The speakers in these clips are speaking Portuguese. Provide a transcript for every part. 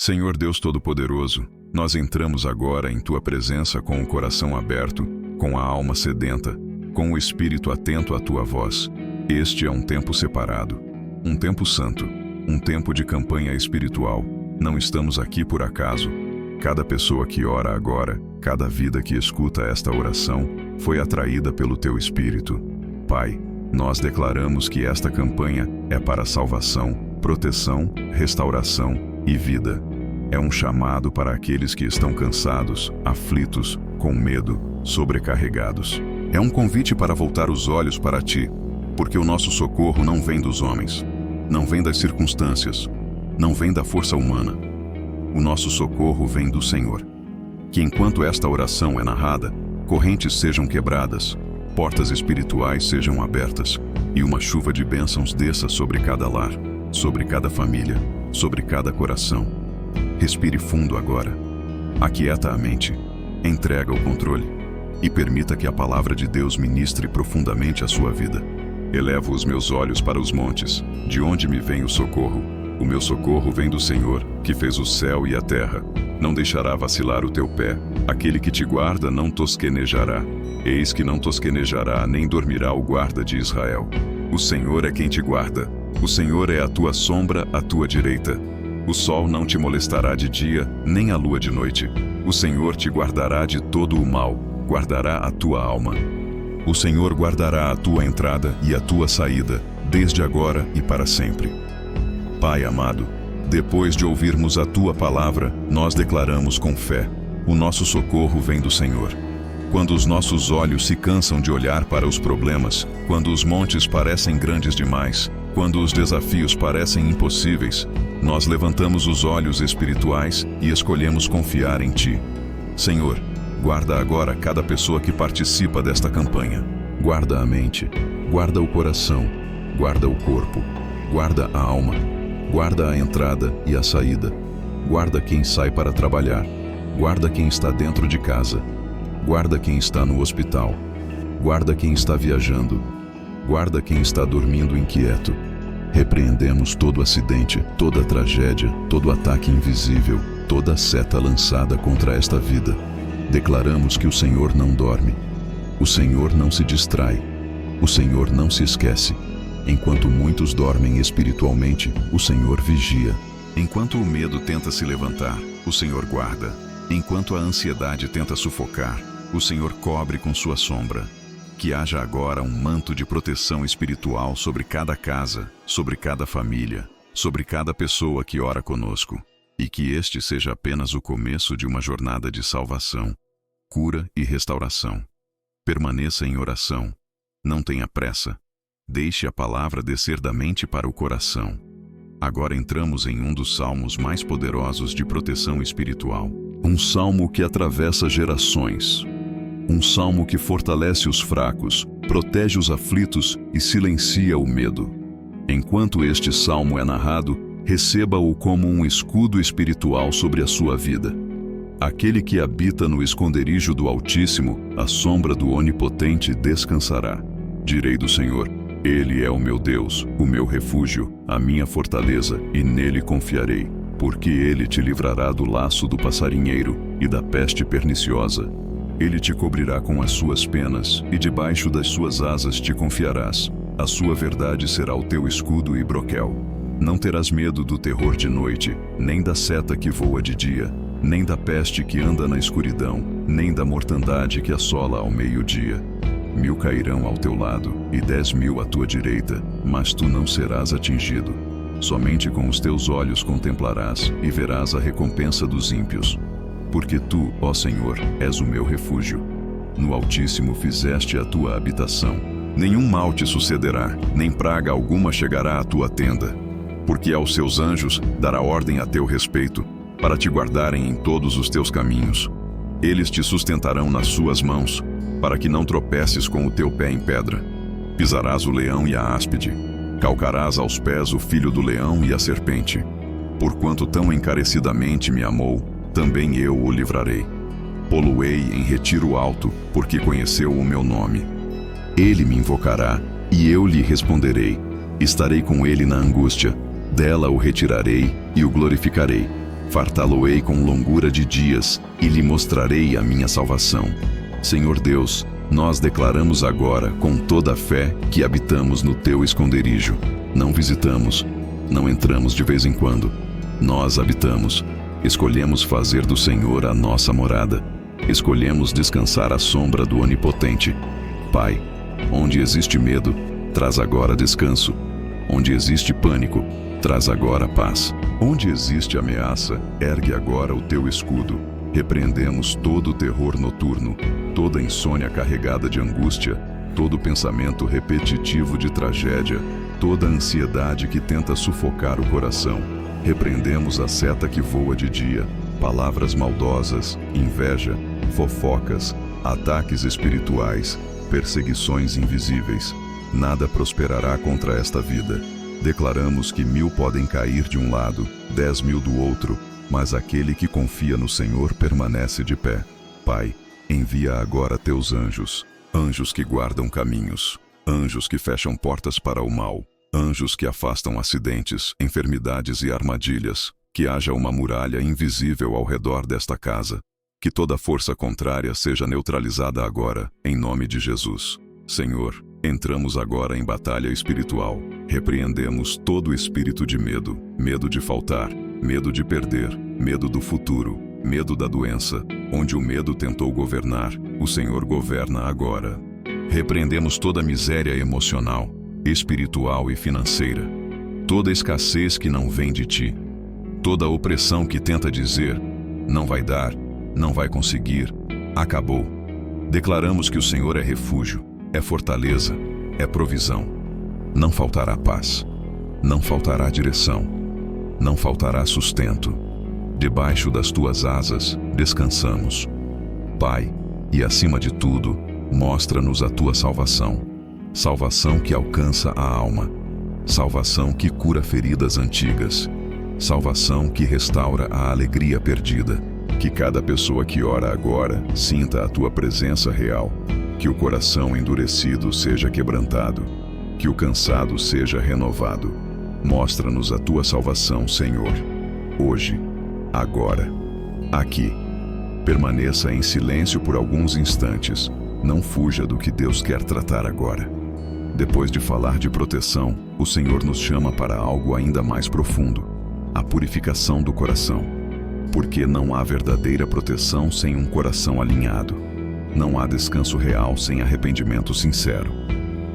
Senhor Deus Todo-Poderoso, nós entramos agora em Tua presença com o coração aberto, com a alma sedenta, com o espírito atento à Tua voz. Este é um tempo separado, um tempo santo, um tempo de campanha espiritual. Não estamos aqui por acaso. Cada pessoa que ora agora, cada vida que escuta esta oração, foi atraída pelo Teu Espírito. Pai, nós declaramos que esta campanha é para salvação, proteção, restauração e vida. É um chamado para aqueles que estão cansados, aflitos, com medo, sobrecarregados. É um convite para voltar os olhos para Ti, porque o nosso socorro não vem dos homens, não vem das circunstâncias, não vem da força humana. O nosso socorro vem do Senhor. Que enquanto esta oração é narrada, correntes sejam quebradas, portas espirituais sejam abertas e uma chuva de bênçãos desça sobre cada lar, sobre cada família, sobre cada coração. Respire fundo agora. Aquieta a mente. Entrega o controle. E permita que a palavra de Deus ministre profundamente a sua vida. Elevo os meus olhos para os montes. De onde me vem o socorro? O meu socorro vem do Senhor, que fez o céu e a terra. Não deixará vacilar o teu pé. Aquele que te guarda não tosquenejará. Eis que não tosquenejará, nem dormirá o guarda de Israel. O Senhor é quem te guarda. O Senhor é a tua sombra à tua direita. O sol não te molestará de dia, nem a lua de noite. O Senhor te guardará de todo o mal, guardará a tua alma. O Senhor guardará a tua entrada e a tua saída, desde agora e para sempre. Pai amado, depois de ouvirmos a tua palavra, nós declaramos com fé: o nosso socorro vem do Senhor. Quando os nossos olhos se cansam de olhar para os problemas, quando os montes parecem grandes demais, quando os desafios parecem impossíveis, nós levantamos os olhos espirituais e escolhemos confiar em Ti. Senhor, guarda agora cada pessoa que participa desta campanha. Guarda a mente, guarda o coração, guarda o corpo, guarda a alma, guarda a entrada e a saída. Guarda quem sai para trabalhar, guarda quem está dentro de casa, guarda quem está no hospital, guarda quem está viajando, guarda quem está dormindo inquieto. Repreendemos todo acidente, toda tragédia, todo ataque invisível, toda seta lançada contra esta vida. Declaramos que o Senhor não dorme, o Senhor não se distrai, o Senhor não se esquece. Enquanto muitos dormem espiritualmente, o Senhor vigia. Enquanto o medo tenta se levantar, o Senhor guarda. Enquanto a ansiedade tenta sufocar, o Senhor cobre com sua sombra. Que haja agora um manto de proteção espiritual sobre cada casa, sobre cada família, sobre cada pessoa que ora conosco. E que este seja apenas o começo de uma jornada de salvação, cura e restauração. Permaneça em oração. Não tenha pressa. Deixe a palavra descer da mente para o coração. Agora entramos em um dos salmos mais poderosos de proteção espiritual. Um salmo que atravessa gerações. Um salmo que fortalece os fracos, protege os aflitos e silencia o medo. Enquanto este salmo é narrado, receba-o como um escudo espiritual sobre a sua vida. Aquele que habita no esconderijo do Altíssimo, à sombra do Onipotente descansará. Direi do Senhor: Ele é o meu Deus, o meu refúgio, a minha fortaleza, e nele confiarei, porque Ele te livrará do laço do passarinheiro e da peste perniciosa. Ele te cobrirá com as suas penas, e debaixo das suas asas te confiarás. A sua verdade será o teu escudo e broquel. Não terás medo do terror de noite, nem da seta que voa de dia, nem da peste que anda na escuridão, nem da mortandade que assola ao meio-dia. 1000 cairão ao teu lado, e 10.000 à tua direita, mas tu não serás atingido. Somente com os teus olhos contemplarás, e verás a recompensa dos ímpios. Porque tu, ó Senhor, és o meu refúgio. No Altíssimo fizeste a tua habitação. Nenhum mal te sucederá, nem praga alguma chegará à tua tenda. Porque aos seus anjos dará ordem a teu respeito, para te guardarem em todos os teus caminhos. Eles te sustentarão nas suas mãos, para que não tropeces com o teu pé em pedra. Pisarás o leão e a áspide, calcarás aos pés o filho do leão e a serpente. Porquanto tão encarecidamente me amou, também eu o livrarei. Pô-lo-ei em retiro alto, porque conheceu o meu nome. Ele me invocará, e eu lhe responderei. Estarei com ele na angústia, dela o retirarei e o glorificarei. Fartá-lo-ei com longura de dias e lhe mostrarei a minha salvação. Senhor Deus, nós declaramos agora com toda a fé que habitamos no teu esconderijo. Não visitamos, não entramos de vez em quando. Nós habitamos. Escolhemos fazer do Senhor a nossa morada. Escolhemos descansar à sombra do Onipotente. Pai, onde existe medo, traz agora descanso. Onde existe pânico, traz agora paz. Onde existe ameaça, ergue agora o teu escudo. Repreendemos todo o terror noturno, toda insônia carregada de angústia, todo pensamento repetitivo de tragédia, toda ansiedade que tenta sufocar o coração. Repreendemos a seta que voa de dia, palavras maldosas, inveja, fofocas, ataques espirituais, perseguições invisíveis. Nada prosperará contra esta vida. Declaramos que 1000 podem cair de um lado, 10.000 do outro, mas aquele que confia no Senhor permanece de pé. Pai, envia agora teus anjos, anjos que guardam caminhos, anjos que fecham portas para o mal, anjos que afastam acidentes, enfermidades e armadilhas, que haja uma muralha invisível ao redor desta casa, que toda força contrária seja neutralizada agora, em nome de Jesus. Senhor, entramos agora em batalha espiritual. Repreendemos todo espírito de medo, medo de faltar, medo de perder, medo do futuro, medo da doença. Onde o medo tentou governar, o Senhor governa agora. Repreendemos toda miséria emocional, espiritual e financeira, toda escassez que não vem de ti, toda opressão que tenta dizer, não vai dar, não vai conseguir, acabou. Declaramos que o Senhor é refúgio, é fortaleza, é provisão. Não faltará paz, não faltará direção, não faltará sustento. Debaixo das tuas asas descansamos. Pai, e acima de tudo, mostra-nos a tua salvação. Salvação que alcança a alma. Salvação que cura feridas antigas. Salvação que restaura a alegria perdida. Que cada pessoa que ora agora sinta a tua presença real. Que o coração endurecido seja quebrantado. Que o cansado seja renovado. Mostra-nos a tua salvação, Senhor. Hoje, agora, aqui. Permaneça em silêncio por alguns instantes. Não fuja do que Deus quer tratar agora. Depois de falar de proteção, o Senhor nos chama para algo ainda mais profundo: a purificação do coração. Porque não há verdadeira proteção sem um coração alinhado. Não há descanso real sem arrependimento sincero.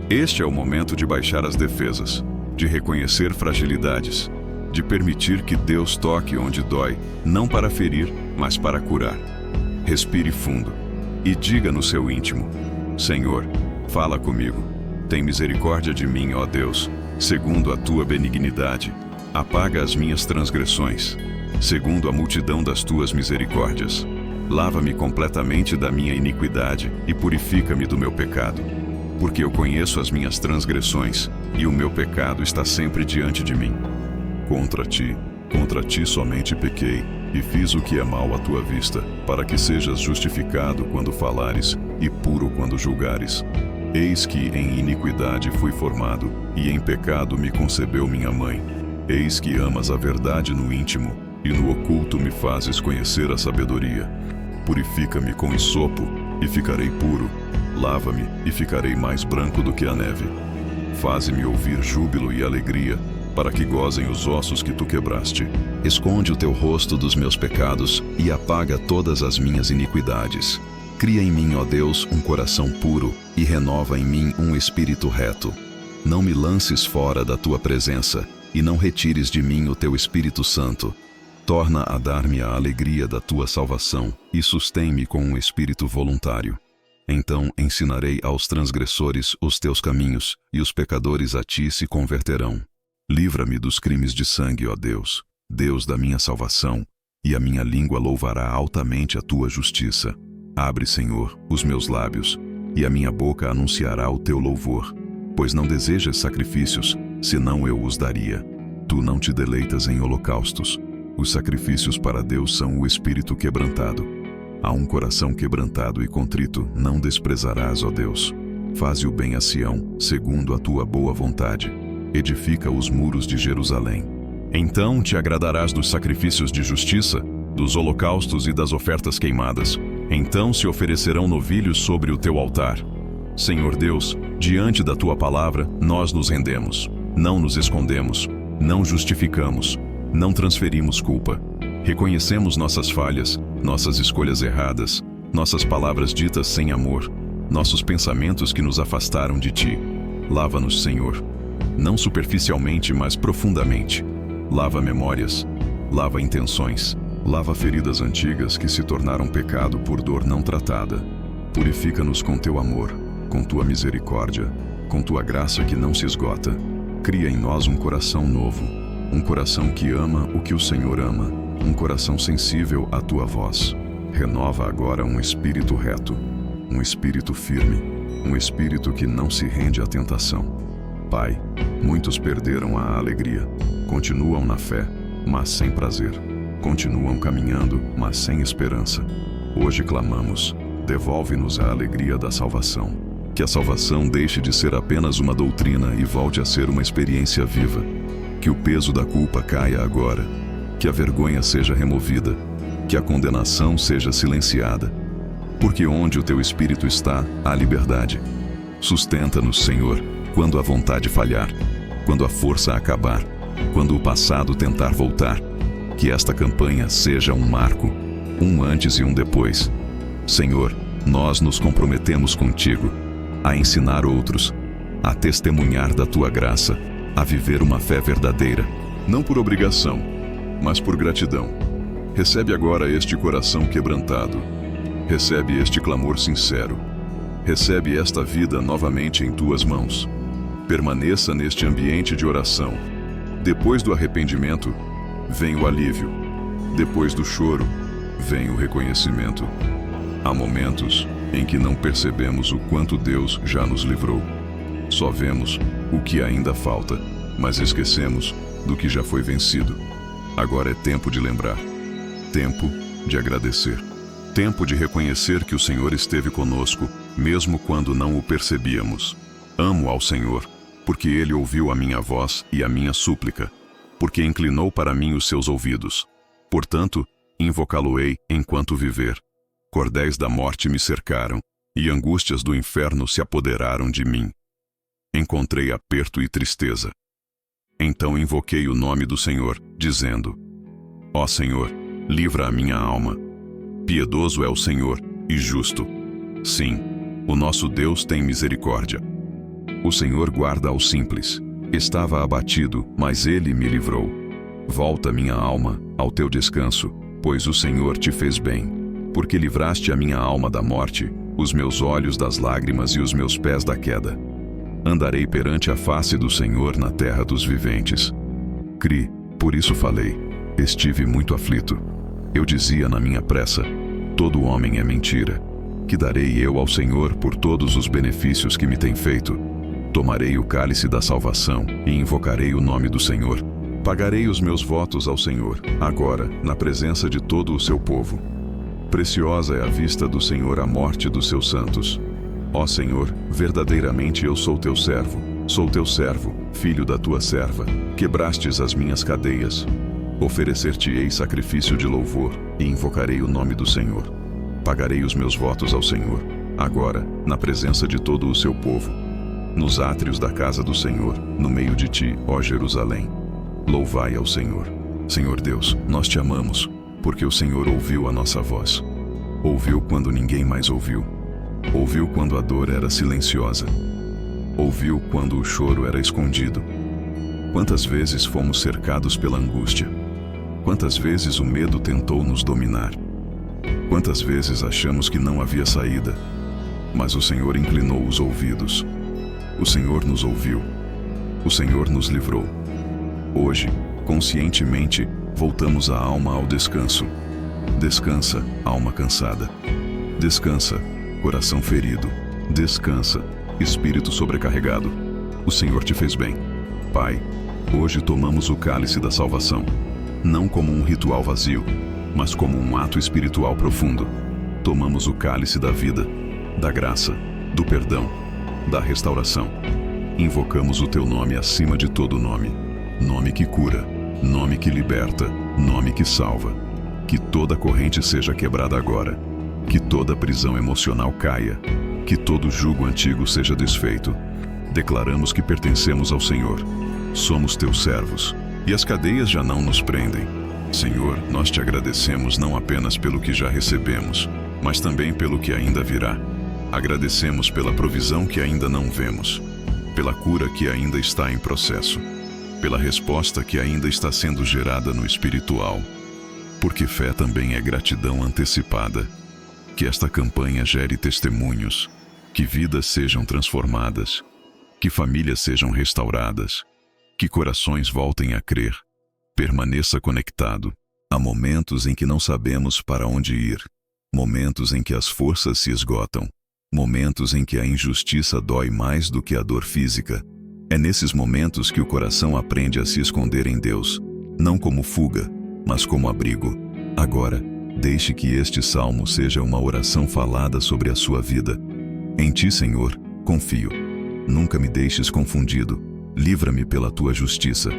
Este é o momento de baixar as defesas, de reconhecer fragilidades, de permitir que Deus toque onde dói, não para ferir, mas para curar. Respire fundo e diga no seu íntimo: Senhor, fala comigo. Tem misericórdia de mim, ó Deus, segundo a tua benignidade. Apaga as minhas transgressões, segundo a multidão das tuas misericórdias. Lava-me completamente da minha iniquidade e purifica-me do meu pecado. Porque eu conheço as minhas transgressões e o meu pecado está sempre diante de mim. Contra ti somente pequei e fiz o que é mal à tua vista, para que sejas justificado quando falares e puro quando julgares. Eis que em iniquidade fui formado, e em pecado me concebeu minha mãe. Eis que amas a verdade no íntimo, e no oculto me fazes conhecer a sabedoria. Purifica-me com hisopo, e ficarei puro. Lava-me, e ficarei mais branco do que a neve. Faze-me ouvir júbilo e alegria, para que gozem os ossos que tu quebraste. Esconde o teu rosto dos meus pecados, e apaga todas as minhas iniquidades. Cria em mim, ó Deus, um coração puro, e renova em mim um espírito reto. Não me lances fora da tua presença, e não retires de mim o teu Espírito Santo. Torna a dar-me a alegria da tua salvação, e sustém-me com um espírito voluntário. Então ensinarei aos transgressores os teus caminhos, e os pecadores a ti se converterão. Livra-me dos crimes de sangue, ó Deus, Deus da minha salvação, e a minha língua louvará altamente a tua justiça. Abre, Senhor, os meus lábios, e a minha boca anunciará o teu louvor. Pois não desejas sacrifícios, senão eu os daria. Tu não te deleitas em holocaustos. Os sacrifícios para Deus são o espírito quebrantado. A um coração quebrantado e contrito não desprezarás, ó Deus. Faze o bem a Sião, segundo a tua boa vontade. Edifica os muros de Jerusalém. Então te agradarás dos sacrifícios de justiça, dos holocaustos e das ofertas queimadas. Então se oferecerão novilhos sobre o teu altar. Senhor Deus, diante da tua palavra, nós nos rendemos. Não nos escondemos, não justificamos, não transferimos culpa. Reconhecemos nossas falhas, nossas escolhas erradas, nossas palavras ditas sem amor, nossos pensamentos que nos afastaram de ti. Lava-nos, Senhor, não superficialmente, mas profundamente. Lava memórias, lava intenções, lava feridas antigas que se tornaram pecado por dor não tratada. Purifica-nos com teu amor, com tua misericórdia, com tua graça que não se esgota. Cria em nós um coração novo, um coração que ama o que o Senhor ama, um coração sensível à tua voz. Renova agora um espírito reto, um espírito firme, um espírito que não se rende à tentação. Pai, muitos perderam a alegria, continuam na fé, mas sem prazer. Continuam caminhando, mas sem esperança. Hoje clamamos, devolve-nos a alegria da salvação. Que a salvação deixe de ser apenas uma doutrina e volte a ser uma experiência viva. Que o peso da culpa caia agora. Que a vergonha seja removida. Que a condenação seja silenciada. Porque onde o teu Espírito está, há liberdade. Sustenta-nos, Senhor, quando a vontade falhar, quando a força acabar, quando o passado tentar voltar. Que esta campanha seja um marco, um antes e um depois. Senhor, nós nos comprometemos contigo a ensinar outros, a testemunhar da tua graça, a viver uma fé verdadeira, não por obrigação, mas por gratidão. Recebe agora este coração quebrantado. Recebe este clamor sincero. Recebe esta vida novamente em tuas mãos. Permaneça neste ambiente de oração. Depois do arrependimento, vem o alívio. Depois do choro, vem o reconhecimento. Há momentos em que não percebemos o quanto Deus já nos livrou. Só vemos o que ainda falta, mas esquecemos do que já foi vencido. Agora é tempo de lembrar. Tempo de agradecer. Tempo de reconhecer que o Senhor esteve conosco, mesmo quando não o percebíamos. Amo ao Senhor, porque Ele ouviu a minha voz e a minha súplica, porque inclinou para mim os seus ouvidos. Portanto, invocá-lo-ei enquanto viver. Cordéis da morte me cercaram, e angústias do inferno se apoderaram de mim. Encontrei aperto e tristeza. Então invoquei o nome do Senhor, dizendo: Ó Senhor, livra a minha alma. Piedoso é o Senhor, e justo. Sim, o nosso Deus tem misericórdia. O Senhor guarda aos simples. Estava abatido, mas Ele me livrou. Volta, minha alma, ao teu descanso, pois o Senhor te fez bem. Porque livraste a minha alma da morte, os meus olhos das lágrimas e os meus pés da queda. Andarei perante a face do Senhor na terra dos viventes. Cri, por isso falei. Estive muito aflito. Eu dizia na minha pressa: todo homem é mentira. Que darei eu ao Senhor por todos os benefícios que me tem feito? Tomarei o cálice da salvação e invocarei o nome do Senhor. Pagarei os meus votos ao Senhor, agora, na presença de todo o seu povo. Preciosa é a vista do Senhor a morte dos seus santos. Ó Senhor, verdadeiramente eu sou teu servo, filho da tua serva. Quebrastes as minhas cadeias. Oferecer-te-ei sacrifício de louvor e invocarei o nome do Senhor. Pagarei os meus votos ao Senhor, agora, na presença de todo o seu povo. Nos átrios da casa do Senhor, no meio de ti, ó Jerusalém. Louvai ao Senhor. Senhor Deus, nós te amamos, porque o Senhor ouviu a nossa voz. Ouviu quando ninguém mais ouviu. Ouviu quando a dor era silenciosa. Ouviu quando o choro era escondido. Quantas vezes fomos cercados pela angústia? Quantas vezes o medo tentou nos dominar? Quantas vezes achamos que não havia saída? Mas o Senhor inclinou os ouvidos. O Senhor nos ouviu. O Senhor nos livrou. Hoje, conscientemente, voltamos a alma ao descanso. Descansa, alma cansada. Descansa, coração ferido. Descansa, espírito sobrecarregado. O Senhor te fez bem. Pai, hoje tomamos o cálice da salvação, não como um ritual vazio, mas como um ato espiritual profundo. Tomamos o cálice da vida, da graça, do perdão, da restauração. Invocamos o teu nome acima de todo nome, nome que cura, nome que liberta, nome que salva. Que toda corrente seja quebrada agora. Que toda prisão emocional caia. Que todo jugo antigo seja desfeito. Declaramos que pertencemos ao Senhor. Somos teus servos, e as cadeias já não nos prendem. Senhor, nós te agradecemos não apenas pelo que já recebemos, mas também pelo que ainda virá. Agradecemos pela provisão que ainda não vemos, pela cura que ainda está em processo, pela resposta que ainda está sendo gerada no espiritual, porque fé também é gratidão antecipada. Que esta campanha gere testemunhos, que vidas sejam transformadas, que famílias sejam restauradas, que corações voltem a crer. Permaneça conectado. Há momentos em que não sabemos para onde ir, momentos em que as forças se esgotam, momentos em que a injustiça dói mais do que a dor física. É nesses momentos que o coração aprende a se esconder em Deus, não como fuga, mas como abrigo. Agora, deixe que este salmo seja uma oração falada sobre a sua vida. Em ti, Senhor, confio. Nunca me deixes confundido. Livra-me pela tua justiça.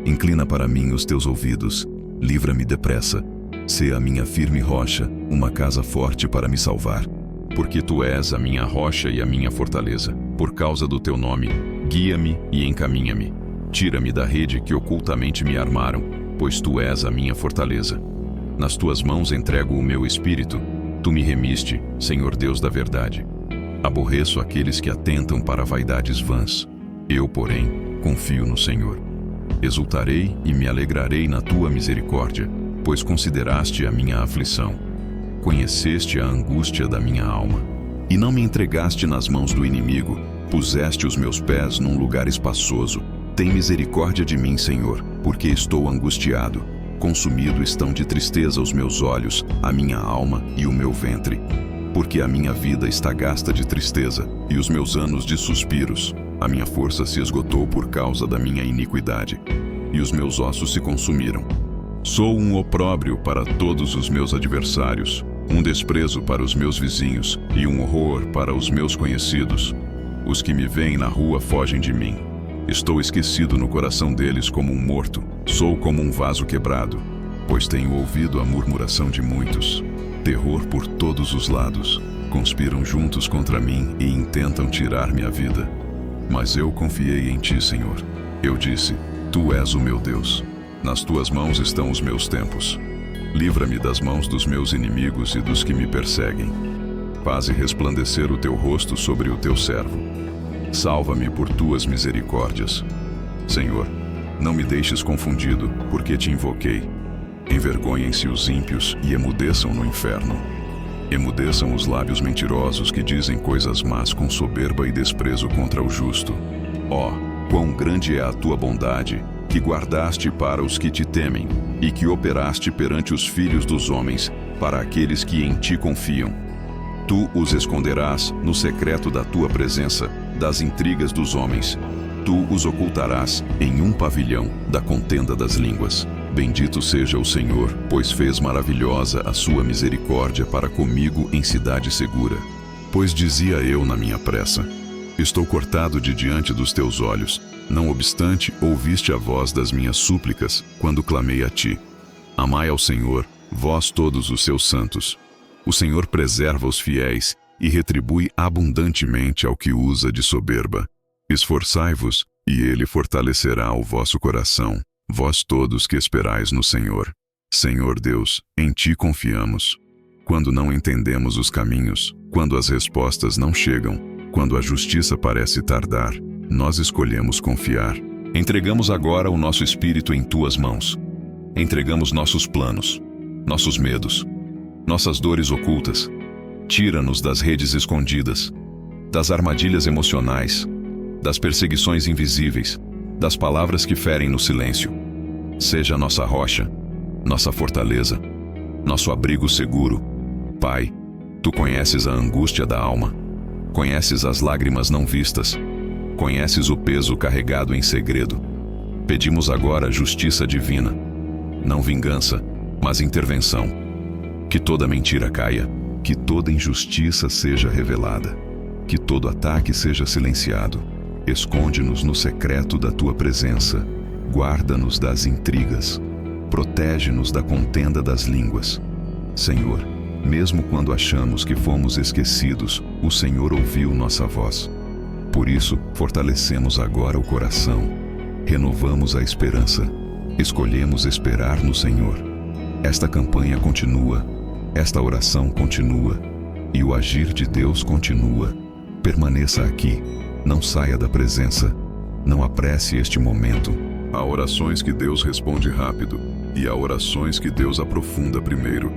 Inclina para mim os teus ouvidos. Livra-me depressa. Sê a minha firme rocha, uma casa forte para me salvar. Porque tu és a minha rocha e a minha fortaleza. Por causa do teu nome, guia-me e encaminha-me. Tira-me da rede que ocultamente me armaram, pois tu és a minha fortaleza. Nas tuas mãos entrego o meu espírito. Tu me remiste, Senhor Deus da verdade. Aborreço aqueles que atentam para vaidades vãs. Eu, porém, confio no Senhor. Exultarei e me alegrarei na tua misericórdia, pois consideraste a minha aflição. Conheceste a angústia da minha alma, e não me entregaste nas mãos do inimigo. Puseste os meus pés num lugar espaçoso. Tem misericórdia de mim, Senhor, porque estou angustiado. Consumido estão de tristeza os meus olhos, a minha alma e o meu ventre. Porque a minha vida está gasta de tristeza, e os meus anos de suspiros. A minha força se esgotou por causa da minha iniquidade, e os meus ossos se consumiram. Sou um opróbrio para todos os meus adversários, um desprezo para os meus vizinhos e um horror para os meus conhecidos. Os que me veem na rua fogem de mim. Estou esquecido no coração deles como um morto. Sou como um vaso quebrado, pois tenho ouvido a murmuração de muitos. Terror por todos os lados. Conspiram juntos contra mim e intentam tirar-me a vida. Mas eu confiei em ti, Senhor. Eu disse, tu és o meu Deus. Nas tuas mãos estão os meus tempos. Livra-me das mãos dos meus inimigos e dos que me perseguem. Faze resplandecer o teu rosto sobre o teu servo. Salva-me por tuas misericórdias. Senhor, não me deixes confundido, porque te invoquei. Envergonhem-se os ímpios e emudeçam no inferno. Emudeçam os lábios mentirosos que dizem coisas más com soberba e desprezo contra o justo. Ó, quão grande é a tua bondade, que guardaste para os que te temem, e que operaste perante os filhos dos homens, para aqueles que em ti confiam. Tu os esconderás no secreto da tua presença, das intrigas dos homens. Tu os ocultarás em um pavilhão da contenda das línguas. Bendito seja o Senhor, pois fez maravilhosa a sua misericórdia para comigo em cidade segura. Pois dizia eu na minha pressa, estou cortado de diante dos teus olhos. Não obstante, ouviste a voz das minhas súplicas, quando clamei a ti. Amai ao Senhor, vós todos os seus santos. O Senhor preserva os fiéis e retribui abundantemente ao que usa de soberba. Esforçai-vos, e ele fortalecerá o vosso coração, vós todos que esperais no Senhor. Senhor Deus, em ti confiamos. Quando não entendemos os caminhos, quando as respostas não chegam, quando a justiça parece tardar, nós escolhemos confiar. Entregamos agora o nosso espírito em tuas mãos. Entregamos nossos planos, nossos medos, nossas dores ocultas. Tira-nos das redes escondidas, das armadilhas emocionais, das perseguições invisíveis, das palavras que ferem no silêncio. Seja nossa rocha, nossa fortaleza, nosso abrigo seguro. Pai, tu conheces a angústia da alma, conheces as lágrimas não vistas, conheces o peso carregado em segredo. Pedimos agora justiça divina, não vingança, mas intervenção. Que toda mentira caia, que toda injustiça seja revelada, que todo ataque seja silenciado. Esconde-nos no secreto da tua presença. Guarda-nos das intrigas. Protege-nos da contenda das línguas. Senhor, mesmo quando achamos que fomos esquecidos, o Senhor ouviu nossa voz. Por isso, fortalecemos agora o coração. Renovamos a esperança. Escolhemos esperar no Senhor. Esta campanha continua. Esta oração continua. E o agir de Deus continua. Permaneça aqui. Não saia da presença. Não apresse este momento. Há orações que Deus responde rápido. E há orações que Deus aprofunda primeiro.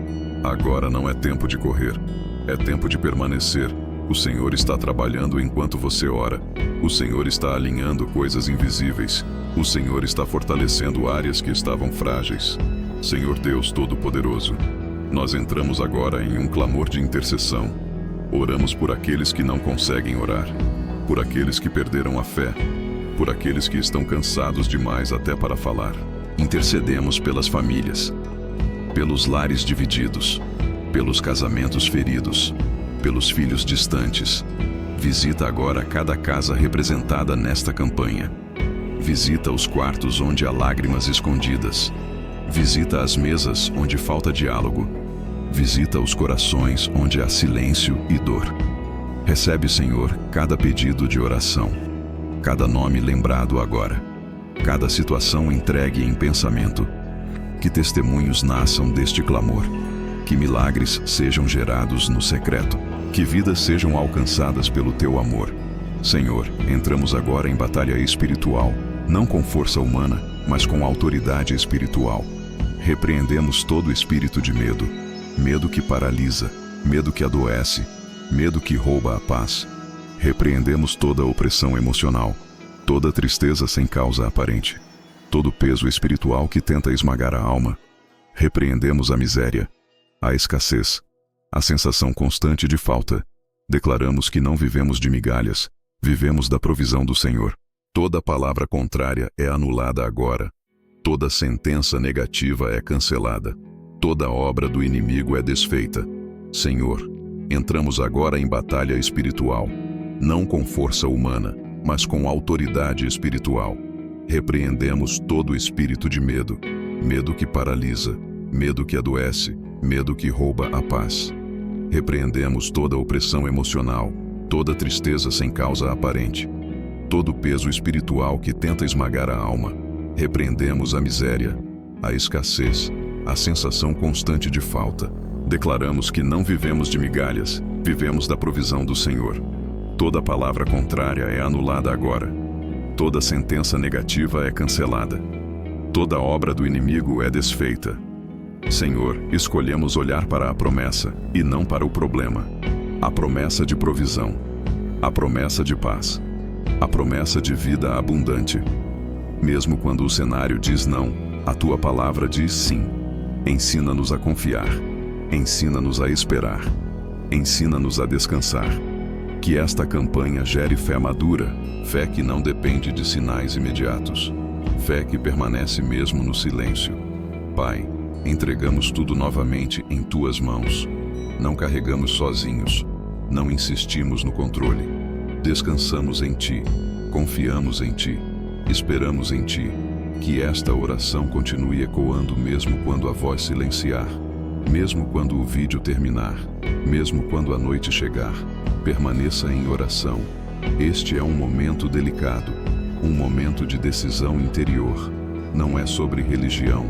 Agora não é tempo de correr. É tempo de permanecer. O Senhor está trabalhando enquanto você ora. O Senhor está alinhando coisas invisíveis. O Senhor está fortalecendo áreas que estavam frágeis. Senhor Deus Todo-Poderoso, nós entramos agora em um clamor de intercessão. Oramos por aqueles que não conseguem orar, por aqueles que perderam a fé, por aqueles que estão cansados demais até para falar. Intercedemos pelas famílias, pelos lares divididos, pelos casamentos feridos, pelos filhos distantes. Visita agora cada casa representada nesta campanha. Visita os quartos onde há lágrimas escondidas. Visita as mesas onde falta diálogo. Visita os corações onde há silêncio e dor. Recebe, Senhor, cada pedido de oração, cada nome lembrado agora, cada situação entregue em pensamento. Que testemunhos nasçam deste clamor, que milagres sejam gerados no secreto, que vidas sejam alcançadas pelo Teu amor. Senhor, entramos agora em batalha espiritual, não com força humana, mas com autoridade espiritual. Repreendemos todo espírito de medo, medo que paralisa, medo que adoece, medo que rouba a paz. Repreendemos toda opressão emocional, toda tristeza sem causa aparente, todo peso espiritual que tenta esmagar a alma. Repreendemos a miséria, a escassez, a sensação constante de falta. Declaramos que não vivemos de migalhas, vivemos da provisão do Senhor. Toda palavra contrária é anulada agora. Toda sentença negativa é cancelada. Toda obra do inimigo é desfeita. Senhor, entramos agora em batalha espiritual, não com força humana, mas com autoridade espiritual. Repreendemos todo espírito de medo, medo que paralisa, medo que adoece, medo que rouba a paz. Repreendemos toda opressão emocional, toda tristeza sem causa aparente, todo peso espiritual que tenta esmagar a alma. Repreendemos a miséria, a escassez, a sensação constante de falta. Declaramos que não vivemos de migalhas, vivemos da provisão do Senhor. Toda palavra contrária é anulada agora. Toda sentença negativa é cancelada. Toda obra do inimigo é desfeita. Senhor, escolhemos olhar para a promessa e não para o problema. A promessa de provisão, a promessa de paz, a promessa de vida abundante. Mesmo quando o cenário diz não, a Tua palavra diz sim. Ensina-nos a confiar, ensina-nos a esperar, ensina-nos a descansar. Que esta campanha gere fé madura, fé que não depende de sinais imediatos, fé que permanece mesmo no silêncio. Pai, entregamos tudo novamente em Tuas mãos. Não carregamos sozinhos, não insistimos no controle. Descansamos em Ti, confiamos em Ti, esperamos em Ti. Que esta oração continue ecoando mesmo quando a voz silenciar, mesmo quando o vídeo terminar, mesmo quando a noite chegar. Permaneça em oração. Este é um momento delicado, um momento de decisão interior. Não é sobre religião,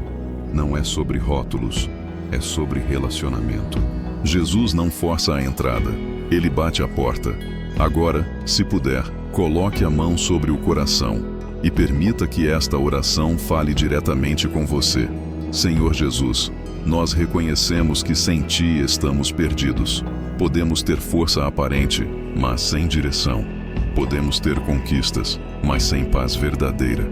não é sobre rótulos, é sobre relacionamento. Jesus não força a entrada, Ele bate a porta. Agora, se puder, coloque a mão sobre o coração e permita que esta oração fale diretamente com você. Senhor Jesus, nós reconhecemos que sem Ti estamos perdidos. Podemos ter força aparente, mas sem direção. Podemos ter conquistas, mas sem paz verdadeira.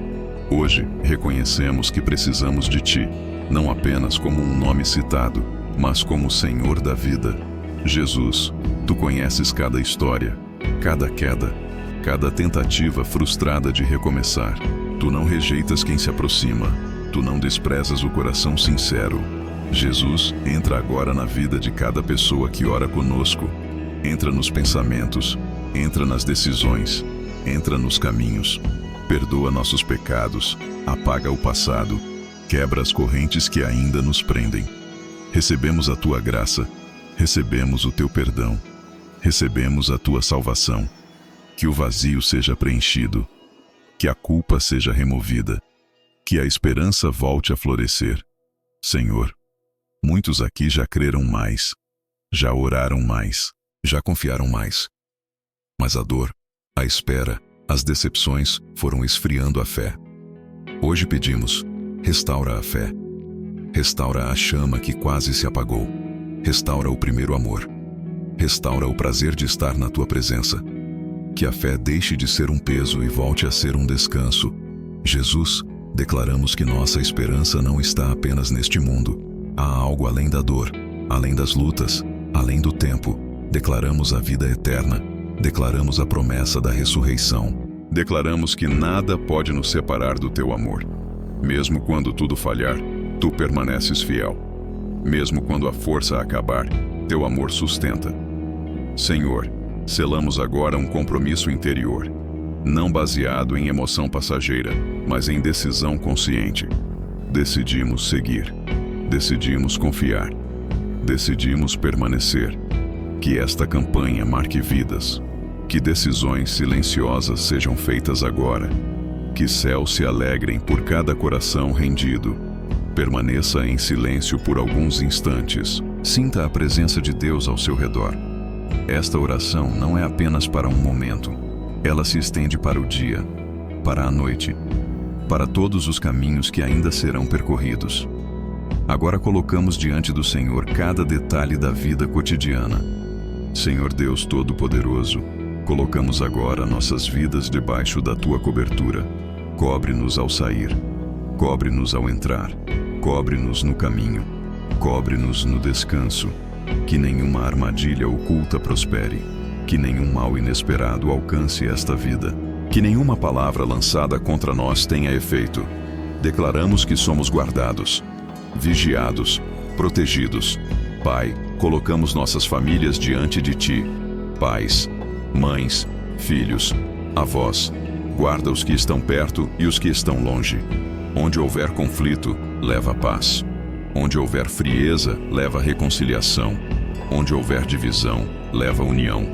Hoje, reconhecemos que precisamos de Ti, não apenas como um nome citado, mas como Senhor da vida. Jesus, Tu conheces cada história, cada queda, cada tentativa frustrada de recomeçar. Tu não rejeitas quem se aproxima, Tu não desprezas o coração sincero. Jesus, entra agora na vida de cada pessoa que ora conosco. Entra nos pensamentos, entra nas decisões, entra nos caminhos. Perdoa nossos pecados, apaga o passado, quebra as correntes que ainda nos prendem. Recebemos a tua graça, recebemos o teu perdão, recebemos a tua salvação. Que o vazio seja preenchido, que a culpa seja removida, que a esperança volte a florescer. Senhor, muitos aqui já creram mais, já oraram mais, já confiaram mais. Mas a dor, a espera, as decepções foram esfriando a fé. Hoje pedimos, restaura a fé. Restaura a chama que quase se apagou. Restaura o primeiro amor. Restaura o prazer de estar na tua presença. Que a fé deixe de ser um peso e volte a ser um descanso. Jesus, declaramos que nossa esperança não está apenas neste mundo. Há algo além da dor, além das lutas, além do tempo. Declaramos a vida eterna. Declaramos a promessa da ressurreição. Declaramos que nada pode nos separar do teu amor. Mesmo quando tudo falhar, tu permaneces fiel. Mesmo quando a força acabar, teu amor sustenta. Senhor, selamos agora um compromisso interior, não baseado em emoção passageira, mas em decisão consciente. Decidimos seguir. Decidimos confiar. Decidimos permanecer. Que esta campanha marque vidas. Que decisões silenciosas sejam feitas agora. Que céus se alegrem por cada coração rendido. Permaneça em silêncio por alguns instantes. Sinta a presença de Deus ao seu redor. Esta oração não é apenas para um momento. Ela se estende para o dia, para a noite, para todos os caminhos que ainda serão percorridos. Agora colocamos diante do Senhor cada detalhe da vida cotidiana. Senhor Deus Todo-Poderoso, colocamos agora nossas vidas debaixo da tua cobertura. Cobre-nos ao sair, cobre-nos ao entrar, cobre-nos no caminho, cobre-nos no descanso. Que nenhuma armadilha oculta prospere, que nenhum mal inesperado alcance esta vida, que nenhuma palavra lançada contra nós tenha efeito. Declaramos que somos guardados, vigiados, protegidos. Pai, colocamos nossas famílias diante de ti. Pais, mães, filhos, avós, guarda os que estão perto e os que estão longe. Onde houver conflito, leva paz. Onde houver frieza, leva reconciliação. Onde houver divisão, leva união.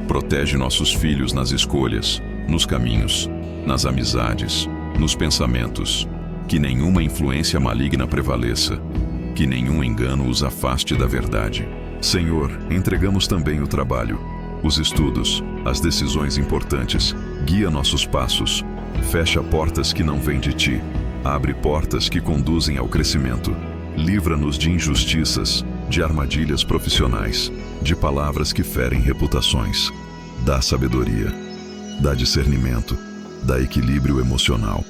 Protege nossos filhos nas escolhas, nos caminhos, nas amizades, nos pensamentos. Que nenhuma influência maligna prevaleça. Que nenhum engano os afaste da verdade. Senhor, entregamos também o trabalho, os estudos, as decisões importantes. Guia nossos passos. Fecha portas que não vêm de ti. Abre portas que conduzem ao crescimento. Livra-nos de injustiças, de armadilhas profissionais, de palavras que ferem reputações. Dá sabedoria, dá discernimento, dá equilíbrio emocional.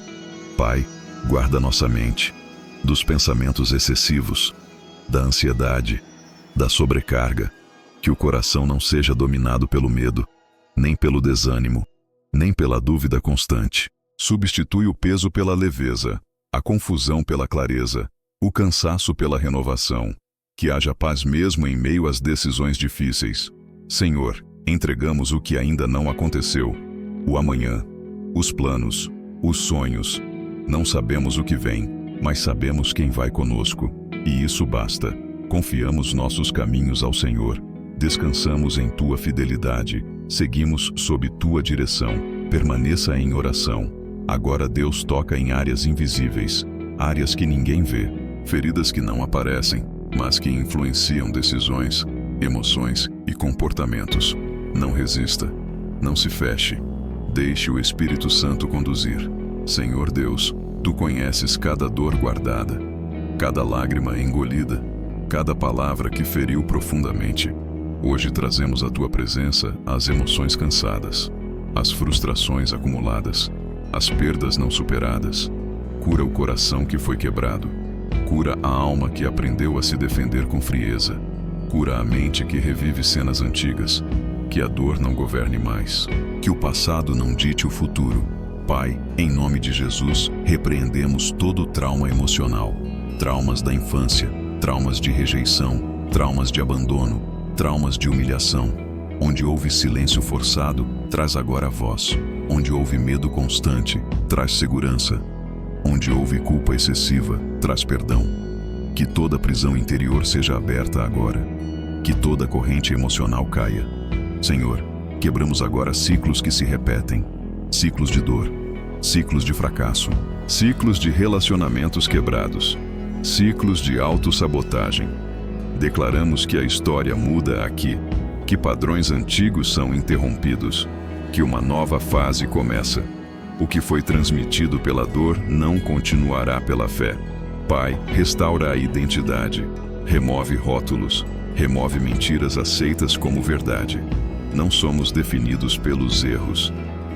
Pai, guarda nossa mente dos pensamentos excessivos, da ansiedade, da sobrecarga. Que o coração não seja dominado pelo medo, nem pelo desânimo, nem pela dúvida constante. Substitui o peso pela leveza, a confusão pela clareza, o cansaço pela renovação. Que haja paz mesmo em meio às decisões difíceis. Senhor, entregamos o que ainda não aconteceu, o amanhã, os planos, os sonhos. Não sabemos o que vem, mas sabemos quem vai conosco, e isso basta. Confiamos nossos caminhos ao Senhor. Descansamos em tua fidelidade, seguimos sob tua direção. Permaneça em oração. Agora Deus toca em áreas invisíveis, áreas que ninguém vê, feridas que não aparecem, mas que influenciam decisões, emoções e comportamentos. Não resista, não se feche, deixe o Espírito Santo conduzir. Senhor Deus, tu conheces cada dor guardada, cada lágrima engolida, cada palavra que feriu profundamente. Hoje trazemos à tua presença as emoções cansadas, as frustrações acumuladas, as perdas não superadas. Cura o coração que foi quebrado. Cura a alma que aprendeu a se defender com frieza. Cura a mente que revive cenas antigas. Que a dor não governe mais. Que o passado não dite o futuro. Pai, em nome de Jesus, repreendemos todo o trauma emocional. Traumas da infância, traumas de rejeição, traumas de abandono, traumas de humilhação. Onde houve silêncio forçado, traz agora voz. Onde houve medo constante, traz segurança. Onde houve culpa excessiva, traz perdão. Que toda prisão interior seja aberta agora. Que toda corrente emocional caia. Senhor, quebramos agora ciclos que se repetem. Ciclos de dor, ciclos de fracasso, ciclos de relacionamentos quebrados, ciclos de autossabotagem. Declaramos que a história muda aqui, que padrões antigos são interrompidos, que uma nova fase começa. O que foi transmitido pela dor não continuará pela fé. Pai, restaura a identidade, remove rótulos, remove mentiras aceitas como verdade. Não somos definidos pelos erros,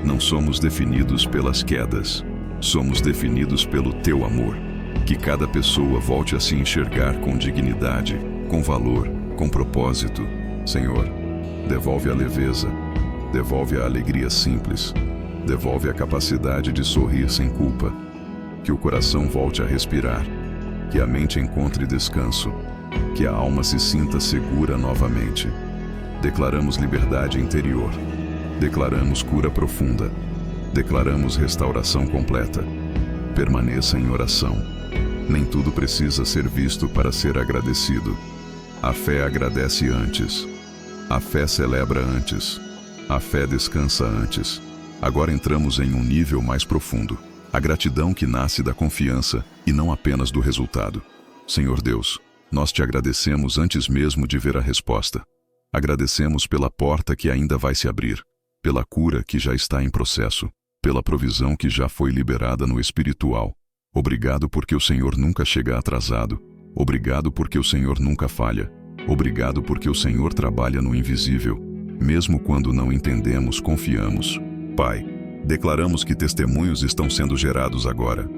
não somos definidos pelas quedas, somos definidos pelo teu amor. Que cada pessoa volte a se enxergar com dignidade, com valor, com propósito. Senhor, devolve a leveza, devolve a alegria simples, devolve a capacidade de sorrir sem culpa. Que o coração volte a respirar, que a mente encontre descanso, que a alma se sinta segura novamente. Declaramos liberdade interior, declaramos cura profunda, declaramos restauração completa. Permaneça em oração. Nem tudo precisa ser visto para ser agradecido. A fé agradece antes. A fé celebra antes. A fé descansa antes. Agora entramos em um nível mais profundo. A gratidão que nasce da confiança e não apenas do resultado. Senhor Deus, nós te agradecemos antes mesmo de ver a resposta. Agradecemos pela porta que ainda vai se abrir, pela cura que já está em processo, pela provisão que já foi liberada no espiritual. Obrigado porque o Senhor nunca chega atrasado. Obrigado porque o Senhor nunca falha. Obrigado porque o Senhor trabalha no invisível. Mesmo quando não entendemos, confiamos. Pai, declaramos que testemunhos estão sendo gerados agora.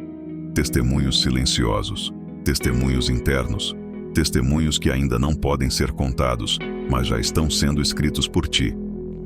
Testemunhos silenciosos, testemunhos internos, testemunhos que ainda não podem ser contados, mas já estão sendo escritos por ti.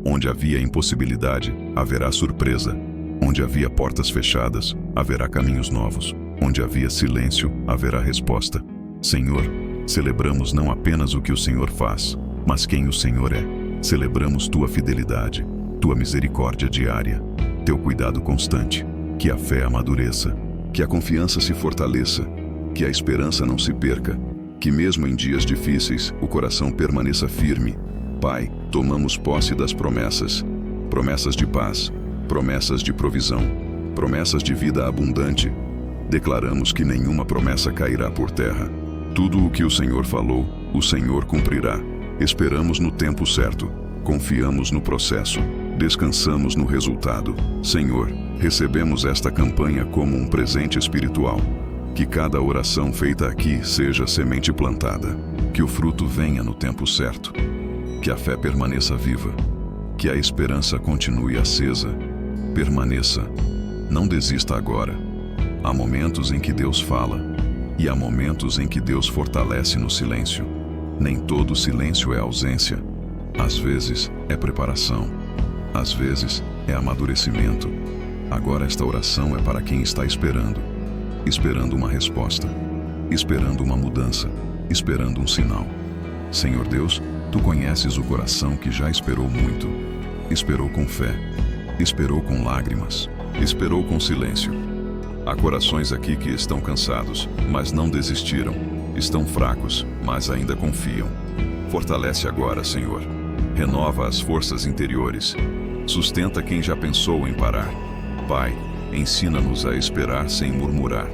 Onde havia impossibilidade, haverá surpresa. Onde havia portas fechadas, haverá caminhos novos. Onde havia silêncio, haverá resposta. Senhor, celebramos não apenas o que o Senhor faz, mas quem o Senhor é. Celebramos tua fidelidade, tua misericórdia diária, teu cuidado constante. Que a fé amadureça, que a confiança se fortaleça, que a esperança não se perca, que mesmo em dias difíceis o coração permaneça firme. Pai, tomamos posse das promessas, promessas de paz, promessas de provisão, promessas de vida abundante. Declaramos que nenhuma promessa cairá por terra. Tudo o que o Senhor falou, o Senhor cumprirá. Esperamos no tempo certo, confiamos no processo, descansamos no resultado. Senhor, recebemos esta campanha como um presente espiritual. Que cada oração feita aqui seja semente plantada, que o fruto venha no tempo certo, que a fé permaneça viva, que a esperança continue acesa. Permaneça, não desista agora. Há momentos em que Deus fala, e há momentos em que Deus fortalece no silêncio. Nem todo silêncio é ausência. Às vezes é preparação, às vezes é amadurecimento. Agora esta oração é para quem está esperando uma resposta, esperando uma mudança, esperando um sinal. Senhor Deus, tu conheces o coração que já esperou muito, esperou com fé, esperou com lágrimas, esperou com silêncio. Há corações aqui que estão cansados, mas não desistiram, estão fracos, mas ainda confiam. Fortalece agora, Senhor, renova as forças interiores, sustenta quem já pensou em parar. Pai, ensina-nos a esperar sem murmurar,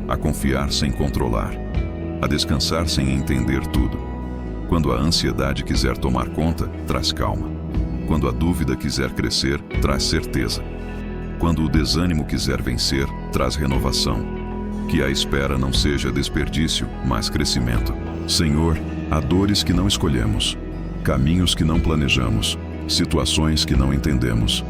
a confiar sem controlar, a descansar sem entender tudo. Quando a ansiedade quiser tomar conta, traz calma. Quando a dúvida quiser crescer, traz certeza. Quando o desânimo quiser vencer, traz renovação. Que a espera não seja desperdício, mas crescimento. Senhor, há dores que não escolhemos, caminhos que não planejamos, situações que não entendemos.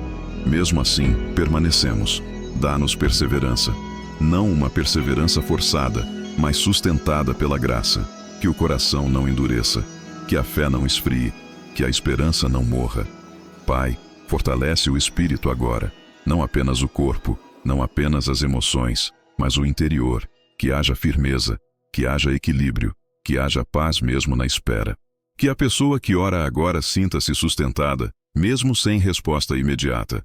Mesmo assim, permanecemos. Dá-nos perseverança. Não uma perseverança forçada, mas sustentada pela graça. Que o coração não endureça, que a fé não esfrie, que a esperança não morra. Pai, fortalece o espírito agora, não apenas o corpo, não apenas as emoções, mas o interior. Que haja firmeza, que haja equilíbrio, que haja paz mesmo na espera. Que a pessoa que ora agora sinta-se sustentada, mesmo sem resposta imediata.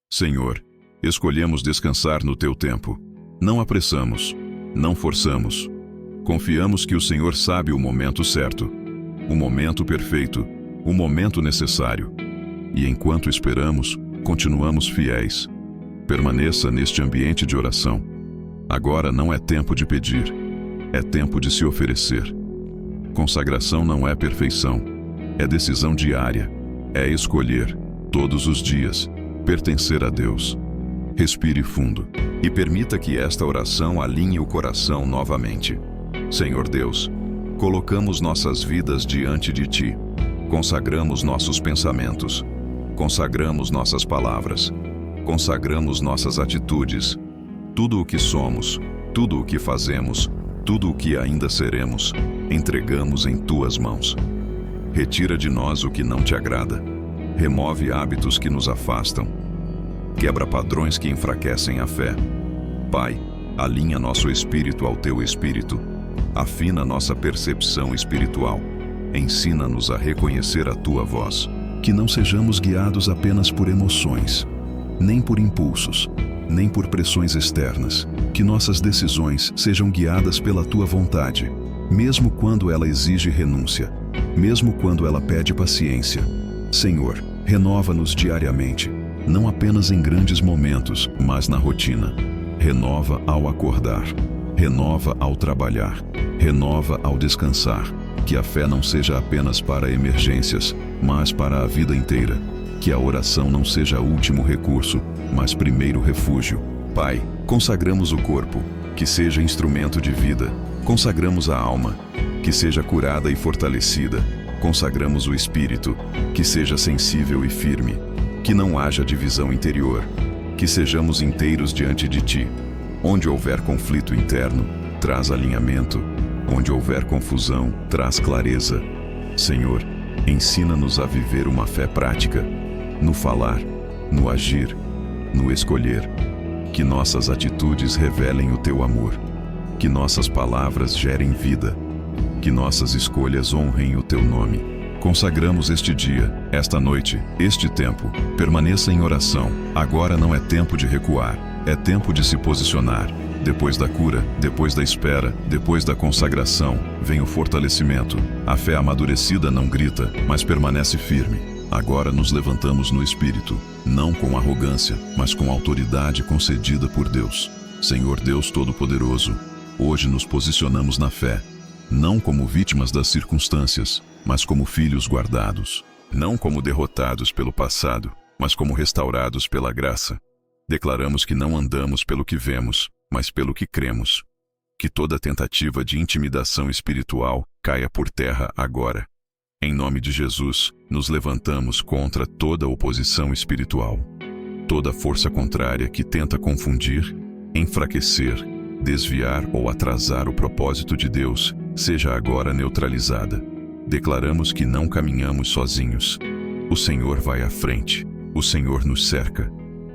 Senhor, escolhemos descansar no Teu tempo. Não apressamos, não forçamos. Confiamos que o Senhor sabe o momento certo, o momento perfeito, o momento necessário. E enquanto esperamos, continuamos fiéis. Permaneça neste ambiente de oração. Agora não é tempo de pedir, é tempo de se oferecer. Consagração não é perfeição, é decisão diária, é escolher, todos os dias, pertencer a Deus. Respire fundo e permita que esta oração alinhe o coração novamente. Senhor Deus, colocamos nossas vidas diante de Ti, consagramos nossos pensamentos, consagramos nossas palavras, consagramos nossas atitudes, tudo o que somos, tudo o que fazemos, tudo o que ainda seremos, entregamos em Tuas mãos. Retira de nós o que não Te agrada, remove hábitos que nos afastam, quebra padrões que enfraquecem a fé. Pai, alinha nosso espírito ao Teu espírito, afina nossa percepção espiritual, ensina-nos a reconhecer a Tua voz. Que não sejamos guiados apenas por emoções, nem por impulsos, nem por pressões externas. Que nossas decisões sejam guiadas pela Tua vontade, mesmo quando ela exige renúncia, mesmo quando ela pede paciência. Senhor, renova-nos diariamente, não apenas em grandes momentos, mas na rotina. Renova ao acordar, renova ao trabalhar, renova ao descansar. Que a fé não seja apenas para emergências, mas para a vida inteira. Que a oração não seja último recurso, mas primeiro refúgio. Pai, consagramos o corpo, que seja instrumento de vida. Consagramos a alma, que seja curada e fortalecida. Consagramos o espírito, que seja sensível e firme. Que não haja divisão interior. Que sejamos inteiros diante de Ti. Onde houver conflito interno, traz alinhamento. Onde houver confusão, traz clareza. Senhor, ensina-nos a viver uma fé prática, no falar, no agir, no escolher. Que nossas atitudes revelem o Teu amor. Que nossas palavras gerem vida. Que nossas escolhas honrem o Teu nome. Consagramos este dia, esta noite, este tempo. Permaneça em oração. Agora não é tempo de recuar, é tempo de se posicionar. Depois da cura, depois da espera, depois da consagração, vem o fortalecimento. A fé amadurecida não grita, mas permanece firme. Agora nos levantamos no Espírito, não com arrogância, mas com autoridade concedida por Deus. Senhor Deus Todo-Poderoso, hoje nos posicionamos na fé, não como vítimas das circunstâncias, mas como filhos guardados. Não como derrotados pelo passado, mas como restaurados pela graça. Declaramos que não andamos pelo que vemos, mas pelo que cremos. Que toda tentativa de intimidação espiritual caia por terra agora. Em nome de Jesus, nos levantamos contra toda oposição espiritual. Toda força contrária que tenta confundir, enfraquecer, desviar ou atrasar o propósito de Deus, seja agora neutralizada. Declaramos que não caminhamos sozinhos. O Senhor vai à frente. O Senhor nos cerca.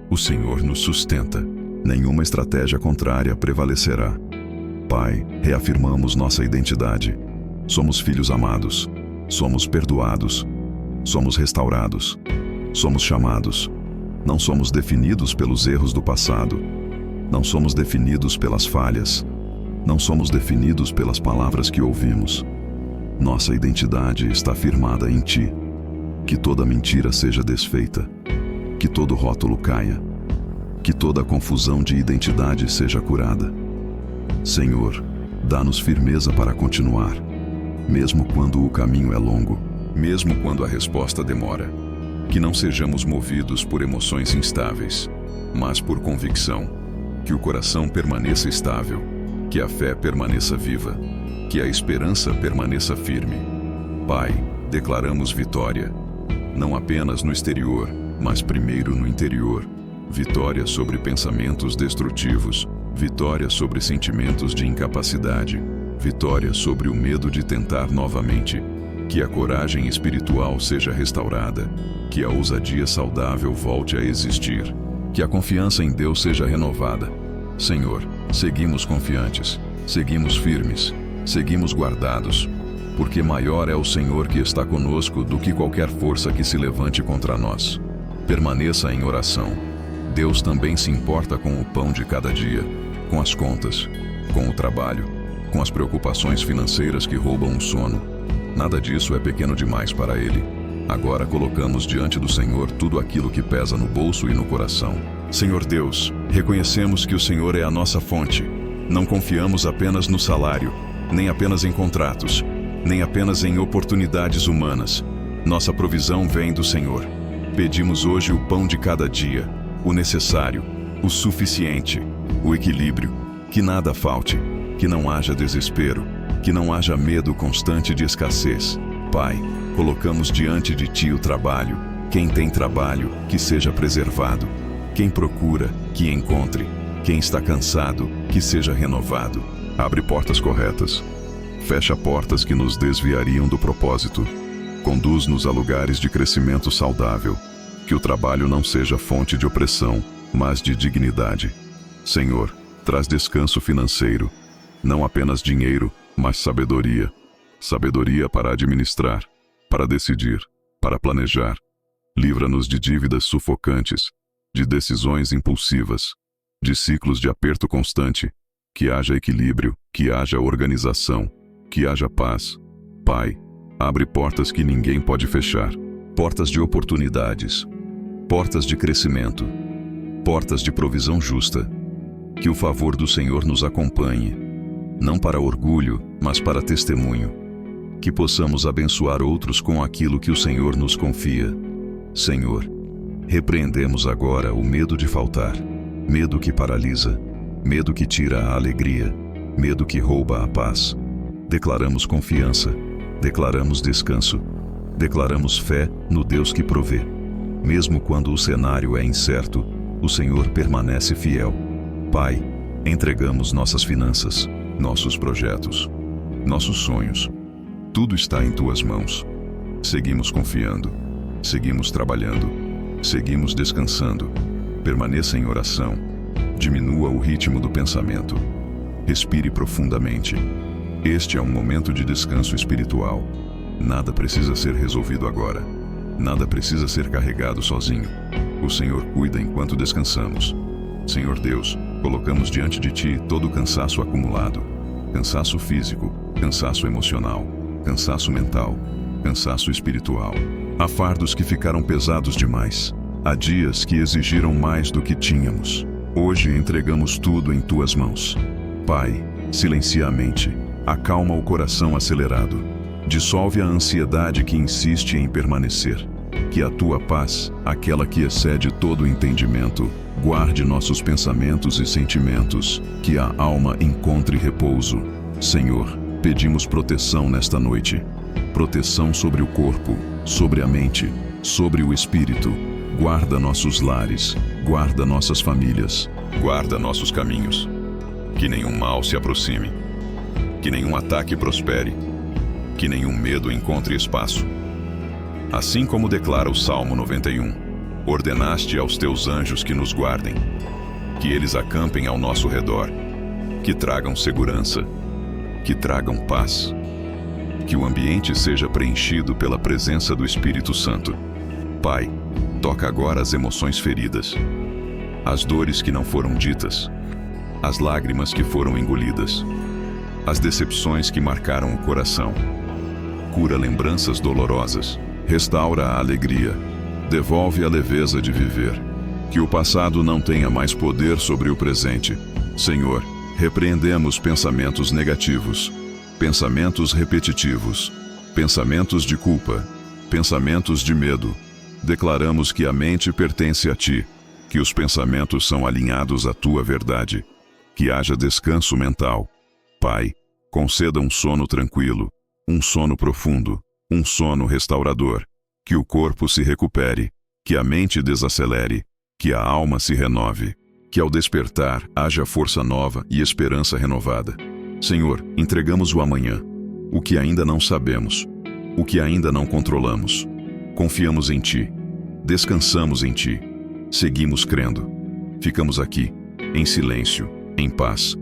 O Senhor nos sustenta. Nenhuma estratégia contrária prevalecerá. Pai, reafirmamos nossa identidade. Somos filhos amados. Somos perdoados. Somos restaurados. Somos chamados. Não somos definidos pelos erros do passado. Não somos definidos pelas falhas. Não somos definidos pelas palavras que ouvimos. Nossa identidade está firmada em Ti. Que toda mentira seja desfeita. Que todo rótulo caia. Que toda confusão de identidade seja curada. Senhor, dá-nos firmeza para continuar, mesmo quando o caminho é longo, mesmo quando a resposta demora. Que não sejamos movidos por emoções instáveis, mas por convicção. Que o coração permaneça estável, que a fé permaneça viva, que a esperança permaneça firme. Pai, declaramos vitória, não apenas no exterior, mas primeiro no interior. Vitória sobre pensamentos destrutivos, vitória sobre sentimentos de incapacidade, vitória sobre o medo de tentar novamente. Que a coragem espiritual seja restaurada, que a ousadia saudável volte a existir, que a confiança em Deus seja renovada. Senhor, seguimos confiantes, seguimos firmes, seguimos guardados, porque maior é o Senhor que está conosco do que qualquer força que se levante contra nós. Permaneça em oração. Deus também se importa com o pão de cada dia, com as contas, com o trabalho, com as preocupações financeiras que roubam o sono. Nada disso é pequeno demais para Ele. Agora colocamos diante do Senhor tudo aquilo que pesa no bolso e no coração. Senhor Deus, reconhecemos que o Senhor é a nossa fonte. Não confiamos apenas no salário, nem apenas em contratos, nem apenas em oportunidades humanas. Nossa provisão vem do Senhor. Pedimos hoje o pão de cada dia, o necessário, o suficiente, o equilíbrio, que nada falte, que não haja desespero, que não haja medo constante de escassez. Pai, colocamos diante de Ti o trabalho. Quem tem trabalho, que seja preservado. Quem procura, que encontre. Quem está cansado, que seja renovado. Abre portas corretas. Fecha portas que nos desviariam do propósito. Conduz-nos a lugares de crescimento saudável. Que o trabalho não seja fonte de opressão, mas de dignidade. Senhor, traz descanso financeiro. Não apenas dinheiro, mas sabedoria. Sabedoria para administrar, para decidir, para planejar. Livra-nos de dívidas sufocantes, de decisões impulsivas, de ciclos de aperto constante. Que haja equilíbrio, que haja organização, que haja paz. Pai, abre portas que ninguém pode fechar. Portas de oportunidades, portas de crescimento, portas de provisão justa. Que o favor do Senhor nos acompanhe, não para orgulho, mas para testemunho. Que possamos abençoar outros com aquilo que o Senhor nos confia. Senhor, repreendemos agora o medo de faltar, medo que paralisa, medo que tira a alegria, medo que rouba a paz. Declaramos confiança, declaramos descanso, declaramos fé no Deus que provê. Mesmo quando o cenário é incerto, o Senhor permanece fiel. Pai, entregamos nossas finanças, nossos projetos, nossos sonhos. Tudo está em Tuas mãos. Seguimos confiando, seguimos trabalhando, seguimos descansando. Permaneça em oração. Diminua o ritmo do pensamento. Respire profundamente. Este é um momento de descanso espiritual. Nada precisa ser resolvido agora. Nada precisa ser carregado sozinho. O Senhor cuida enquanto descansamos. Senhor Deus, colocamos diante de Ti todo o cansaço acumulado. Cansaço físico, cansaço emocional, cansaço mental, cansaço espiritual. Há fardos que ficaram pesados demais. Há dias que exigiram mais do que tínhamos. Hoje entregamos tudo em Tuas mãos. Pai, silencia a mente, acalma o coração acelerado. Dissolve a ansiedade que insiste em permanecer. Que a Tua paz, aquela que excede todo entendimento, guarde nossos pensamentos e sentimentos, que a alma encontre repouso. Senhor, pedimos proteção nesta noite. Proteção sobre o corpo, sobre a mente, sobre o espírito. Guarda nossos lares, guarda nossas famílias, guarda nossos caminhos. Que nenhum mal se aproxime, que nenhum ataque prospere, que nenhum medo encontre espaço. Assim como declara o Salmo 91, ordenaste aos Teus anjos que nos guardem, que eles acampem ao nosso redor, que tragam segurança, que tragam paz, que o ambiente seja preenchido pela presença do Espírito Santo. Pai, toca agora as emoções feridas, as dores que não foram ditas, as lágrimas que foram engolidas, as decepções que marcaram o coração. Cura lembranças dolorosas, restaura a alegria, devolve a leveza de viver. Que o passado não tenha mais poder sobre o presente. Senhor, repreendemos pensamentos negativos, pensamentos repetitivos, pensamentos de culpa, pensamentos de medo. Declaramos que a mente pertence a Ti, que os pensamentos são alinhados à Tua verdade, que haja descanso mental. Pai, conceda um sono tranquilo, um sono profundo, um sono restaurador, que o corpo se recupere, que a mente desacelere, que a alma se renove, que ao despertar haja força nova e esperança renovada. Senhor, entregamos o amanhã, o que ainda não sabemos, o que ainda não controlamos. Confiamos em Ti, descansamos em Ti, seguimos crendo. Ficamos aqui, em silêncio, em paz,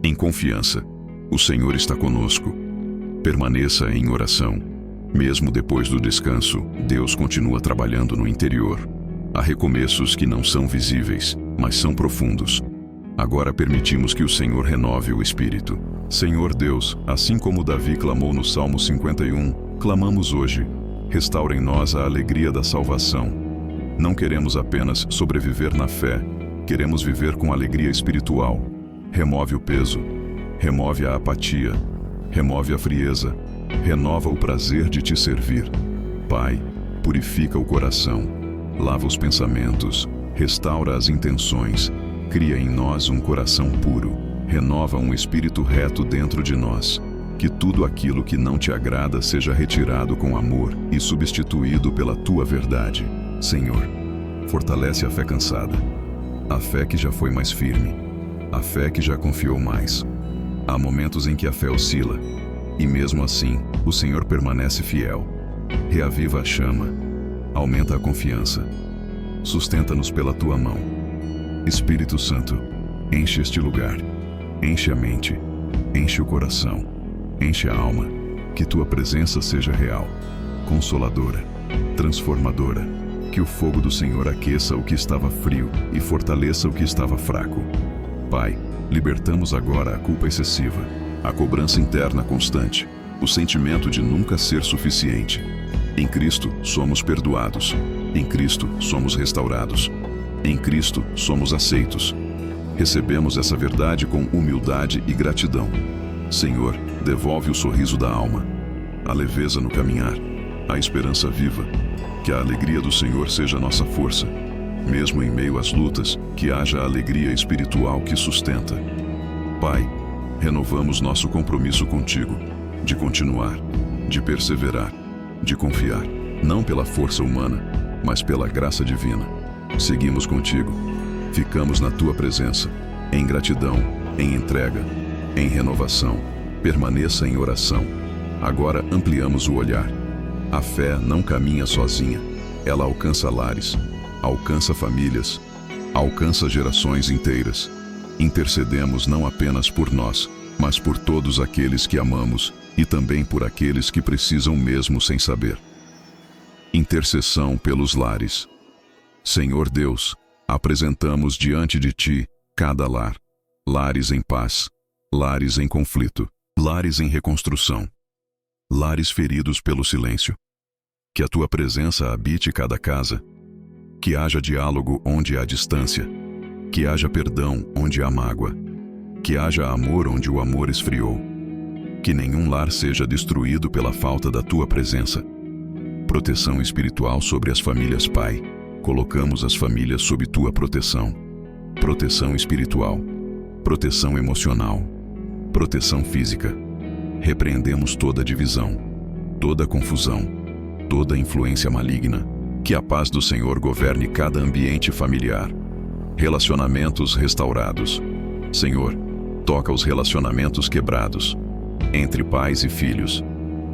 em confiança. O Senhor está conosco. Permaneça em oração. Mesmo depois do descanso, Deus continua trabalhando no interior. Há recomeços que não são visíveis, mas são profundos. Agora permitimos que o Senhor renove o espírito. Senhor Deus, assim como Davi clamou no Salmo 51, clamamos hoje. Restaura em nós a alegria da salvação. Não queremos apenas sobreviver na fé, queremos viver com alegria espiritual. Remove o peso, remove a apatia, remove a frieza, renova o prazer de te servir. Pai, purifica o coração, lava os pensamentos, restaura as intenções, cria em nós um coração puro, renova um espírito reto dentro de nós. Que tudo aquilo que não te agrada seja retirado com amor e substituído pela tua verdade. Senhor, fortalece a fé cansada, a fé que já foi mais firme, a fé que já confiou mais. Há momentos em que a fé oscila, e mesmo assim, o Senhor permanece fiel. Reaviva a chama, aumenta a confiança, sustenta-nos pela tua mão. Espírito Santo, enche este lugar, enche a mente, enche o coração, enche a alma, que tua presença seja real, consoladora, transformadora, que o fogo do Senhor aqueça o que estava frio e fortaleça o que estava fraco. Pai, libertamos agora a culpa excessiva, a cobrança interna constante, o sentimento de nunca ser suficiente. Em Cristo somos perdoados, em Cristo somos restaurados, em Cristo somos aceitos. Recebemos essa verdade com humildade e gratidão. Senhor, devolve o sorriso da alma, a leveza no caminhar, a esperança viva. Que a alegria do Senhor seja nossa força. Mesmo em meio às lutas, que haja a alegria espiritual que sustenta. Pai, renovamos nosso compromisso contigo, de continuar, de perseverar, de confiar, não pela força humana, mas pela graça divina. Seguimos contigo, ficamos na tua presença, em gratidão, em entrega, em renovação. Permaneça em oração. Agora ampliamos o olhar. A fé não caminha sozinha, ela alcança lares, alcança famílias, alcança gerações inteiras. Intercedemos não apenas por nós, mas por todos aqueles que amamos e também por aqueles que precisam mesmo sem saber. Intercessão pelos lares. Senhor Deus, apresentamos diante de ti cada lar, lares em paz, lares em conflito, lares em reconstrução, lares feridos pelo silêncio. Que a tua presença habite cada casa, que haja diálogo onde há distância, que haja perdão onde há mágoa, que haja amor onde o amor esfriou, que nenhum lar seja destruído pela falta da tua presença. Proteção espiritual sobre as famílias, Pai. Colocamos as famílias sob tua proteção. Proteção espiritual, proteção emocional, proteção física. Repreendemos toda divisão, toda confusão, toda influência maligna. Que a paz do Senhor governe cada ambiente familiar. Relacionamentos restaurados. Senhor, toca os relacionamentos quebrados, entre pais e filhos,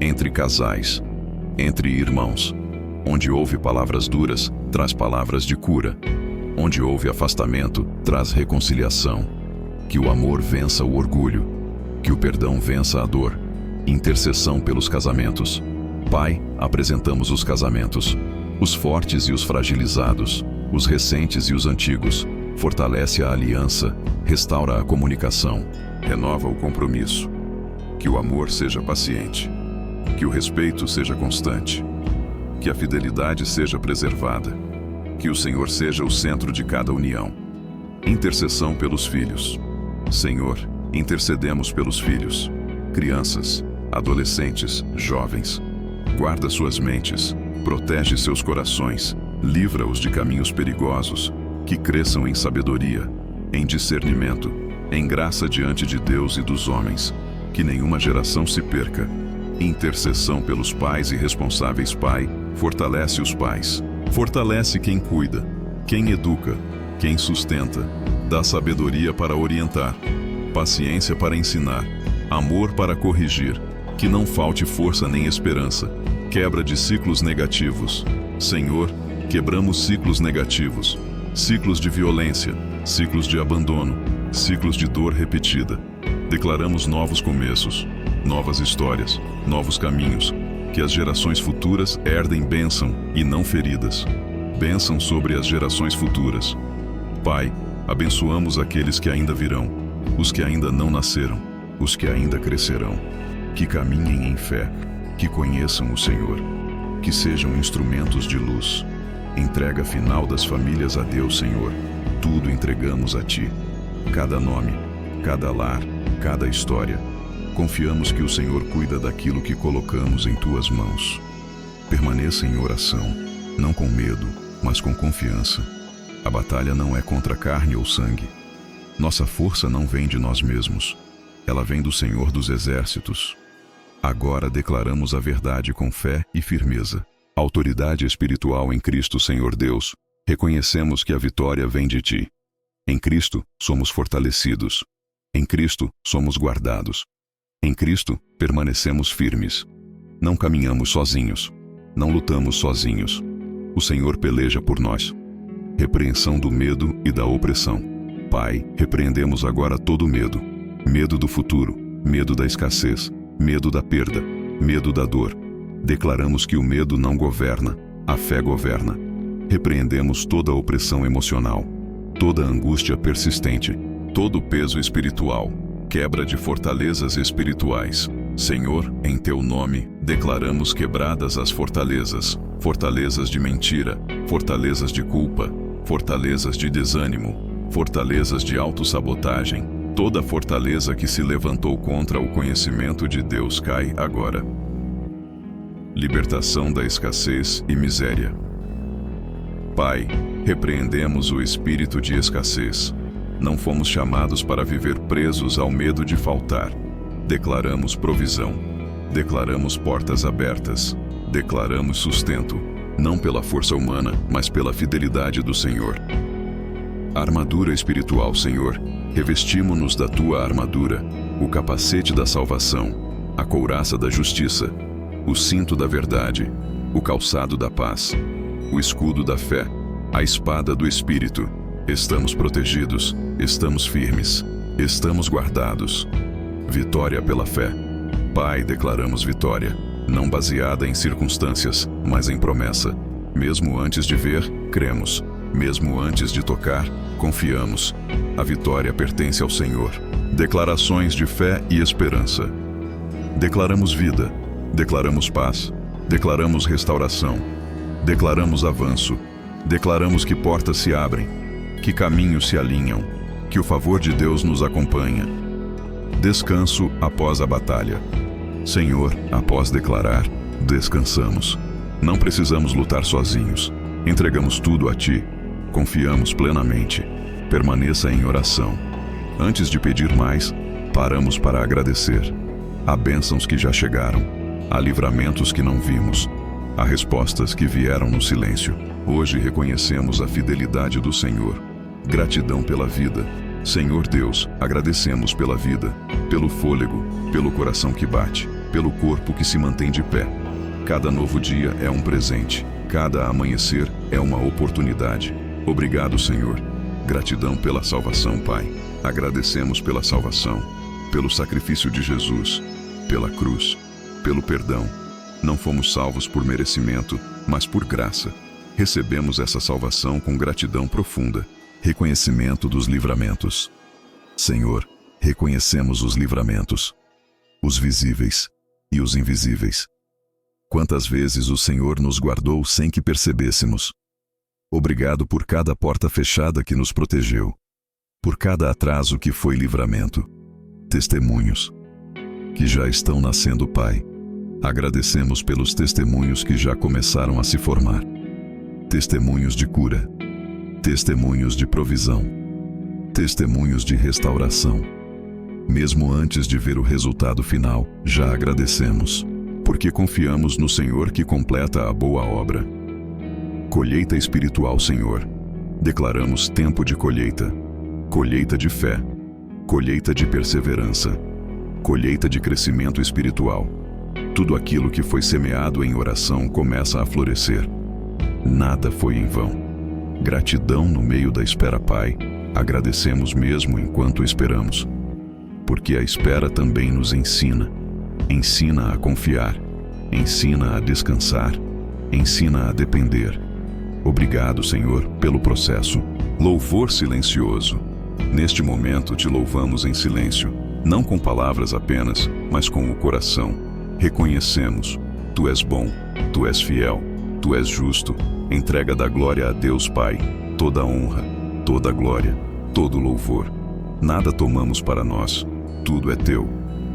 entre casais, entre irmãos. Onde houve palavras duras, traz palavras de cura. Onde houve afastamento, traz reconciliação. Que o amor vença o orgulho, que o perdão vença a dor. Intercessão pelos casamentos. Pai, apresentamos os casamentos, os fortes e os fragilizados, os recentes e os antigos. Fortalece a aliança, restaura a comunicação, renova o compromisso. Que o amor seja paciente, que o respeito seja constante, que a fidelidade seja preservada, que o Senhor seja o centro de cada união. Intercessão pelos filhos. Senhor, intercedemos pelos filhos, crianças, adolescentes, jovens. Guarda suas mentes, protege seus corações, livra-os de caminhos perigosos, que cresçam em sabedoria, em discernimento, em graça diante de Deus e dos homens, que nenhuma geração se perca. Intercessão pelos pais e responsáveis. Pai, fortalece os pais, fortalece quem cuida, quem educa, quem sustenta, dá sabedoria para orientar, paciência para ensinar, amor para corrigir, que não falte força nem esperança, quebra de ciclos negativos. Senhor, quebramos ciclos negativos, ciclos de violência, ciclos de abandono, ciclos de dor repetida. Declaramos novos começos, novas histórias, novos caminhos, que as gerações futuras herdem bênção e não feridas. Bênção sobre as gerações futuras. Pai, abençoamos aqueles que ainda virão, os que ainda não nasceram, os que ainda crescerão, que caminhem em fé, que conheçam o Senhor, que sejam instrumentos de luz. Entrega final das famílias a Deus, Senhor. Tudo entregamos a Ti. Cada nome, cada lar, cada história. Confiamos que o Senhor cuida daquilo que colocamos em Tuas mãos. Permaneça em oração, não com medo, mas com confiança. A batalha não é contra carne ou sangue. Nossa força não vem de nós mesmos. Ela vem do Senhor dos Exércitos. Agora declaramos a verdade com fé e firmeza. Autoridade espiritual em Cristo, Senhor Deus. Reconhecemos que a vitória vem de Ti. Em Cristo, somos fortalecidos. Em Cristo, somos guardados. Em Cristo, permanecemos firmes. Não caminhamos sozinhos. Não lutamos sozinhos. O Senhor peleja por nós. Repreensão do medo e da opressão. Pai, repreendemos agora todo medo. Medo do futuro, medo da escassez, medo da perda, medo da dor. Declaramos que o medo não governa, a fé governa. Repreendemos toda a opressão emocional, toda a angústia persistente, todo o peso espiritual, quebra de fortalezas espirituais. Senhor, em Teu nome, declaramos quebradas as fortalezas, fortalezas de mentira, fortalezas de culpa, fortalezas de desânimo, fortalezas de autossabotagem. Toda fortaleza que se levantou contra o conhecimento de Deus cai agora. Libertação da escassez e miséria. Pai, repreendemos o espírito de escassez. Não fomos chamados para viver presos ao medo de faltar. Declaramos provisão. Declaramos portas abertas. Declaramos sustento, não pela força humana, mas pela fidelidade do Senhor. Armadura espiritual, Senhor. Revestimo-nos da Tua armadura, o capacete da salvação, a couraça da justiça, o cinto da verdade, o calçado da paz, o escudo da fé, a espada do Espírito. Estamos protegidos, estamos firmes, estamos guardados. Vitória pela fé. Pai, declaramos vitória, não baseada em circunstâncias, mas em promessa. Mesmo antes de ver, cremos. Mesmo antes de tocar, confiamos. A vitória pertence ao Senhor. Declarações de fé e esperança. Declaramos vida, declaramos paz, declaramos restauração, declaramos avanço, declaramos que portas se abrem, que caminhos se alinham, que o favor de Deus nos acompanha. Descanso após a batalha. Senhor, após declarar, descansamos. Não precisamos lutar sozinhos. Entregamos tudo a Ti. Confiamos plenamente. Permaneça em oração. Antes de pedir mais, paramos para agradecer. Há bênçãos que já chegaram. Há livramentos que não vimos. Há respostas que vieram no silêncio. Hoje reconhecemos a fidelidade do Senhor. Gratidão pela vida. Senhor Deus, agradecemos pela vida, pelo fôlego, pelo coração que bate, pelo corpo que se mantém de pé. Cada novo dia é um presente. Cada amanhecer é uma oportunidade. Obrigado, Senhor. Gratidão pela salvação, Pai. Agradecemos pela salvação, pelo sacrifício de Jesus, pela cruz, pelo perdão. Não fomos salvos por merecimento, mas por graça. Recebemos essa salvação com gratidão profunda. Reconhecimento dos livramentos. Senhor, reconhecemos os livramentos, os visíveis e os invisíveis. Quantas vezes o Senhor nos guardou sem que percebêssemos. Obrigado por cada porta fechada que nos protegeu, por cada atraso que foi livramento. Testemunhos que já estão nascendo, Pai. Agradecemos pelos testemunhos que já começaram a se formar. Testemunhos de cura, testemunhos de provisão, testemunhos de restauração. Mesmo antes de ver o resultado final, já agradecemos, porque confiamos no Senhor que completa a boa obra. Colheita espiritual, Senhor. Declaramos tempo de colheita, colheita de fé, colheita de perseverança, colheita de crescimento espiritual. Tudo aquilo que foi semeado em oração começa a florescer. Nada foi em vão. Gratidão no meio da espera, Pai. Agradecemos mesmo enquanto esperamos, porque a espera também nos ensina. Ensina a confiar. Ensina a descansar. Ensina a depender. Obrigado, Senhor, pelo processo. Louvor silencioso. Neste momento te louvamos em silêncio, não com palavras apenas, mas com o coração. Reconhecemos: Tu és bom, Tu és fiel, Tu és justo. Entrega da glória a Deus Pai, toda a honra, toda a glória, todo o louvor. Nada tomamos para nós, tudo é Teu.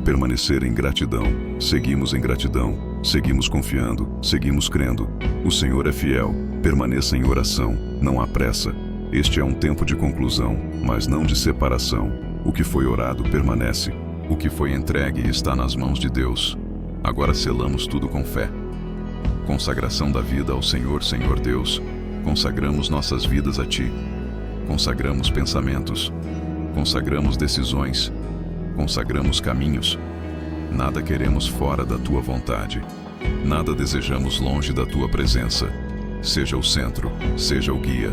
Permanecer em gratidão, seguimos em gratidão, seguimos confiando, seguimos crendo. O Senhor é fiel, permaneça em oração, não há pressa. Este é um tempo de conclusão, mas não de separação. O que foi orado permanece. O que foi entregue está nas mãos de Deus. Agora selamos tudo com fé. Consagração da vida ao Senhor, Senhor Deus. Consagramos nossas vidas a Ti. Consagramos pensamentos. Consagramos decisões. Consagramos caminhos. Nada queremos fora da Tua vontade. Nada desejamos longe da Tua presença. Seja o centro, seja o guia,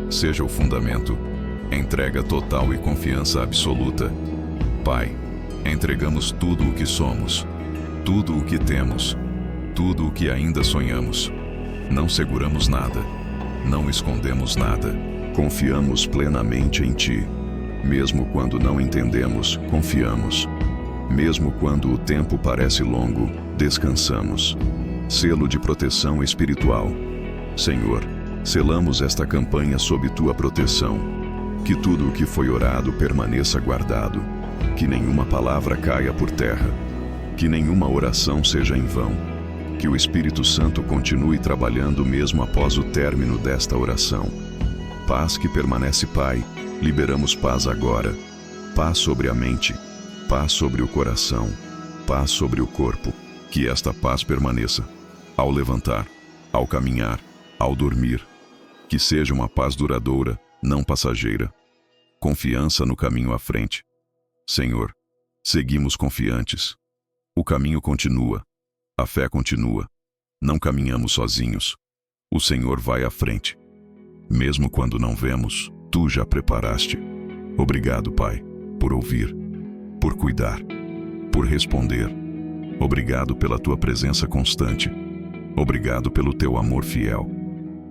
seja o fundamento. Entrega total e confiança absoluta. Pai, entregamos tudo o que somos, tudo o que temos, tudo o que ainda sonhamos. Não seguramos nada, não escondemos nada. Confiamos plenamente em Ti. Mesmo quando não entendemos, confiamos. Mesmo quando o tempo parece longo, descansamos. Selo de proteção espiritual. Senhor, selamos esta campanha sob Tua proteção. Que tudo o que foi orado permaneça guardado. Que nenhuma palavra caia por terra. Que nenhuma oração seja em vão. Que o Espírito Santo continue trabalhando mesmo após o término desta oração. Paz que permanece, Pai. Liberamos paz agora. Paz sobre a mente. Paz sobre o coração. Paz sobre o corpo. Que esta paz permaneça. Ao levantar, ao caminhar, ao dormir. Que seja uma paz duradoura, não passageira. Confiança no caminho à frente. Senhor, seguimos confiantes. O caminho continua. A fé continua. Não caminhamos sozinhos. O Senhor vai à frente. Mesmo quando não vemos, Tu já preparaste. Obrigado, Pai, por ouvir, por cuidar, por responder. Obrigado pela Tua presença constante. Obrigado pelo Teu amor fiel.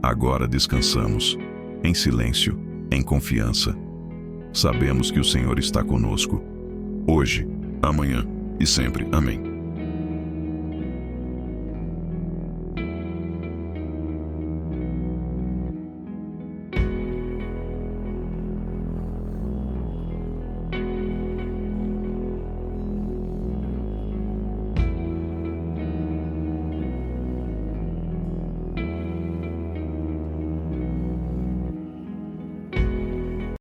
Agora descansamos, em silêncio, em confiança. Sabemos que o Senhor está conosco, hoje, amanhã e sempre. Amém.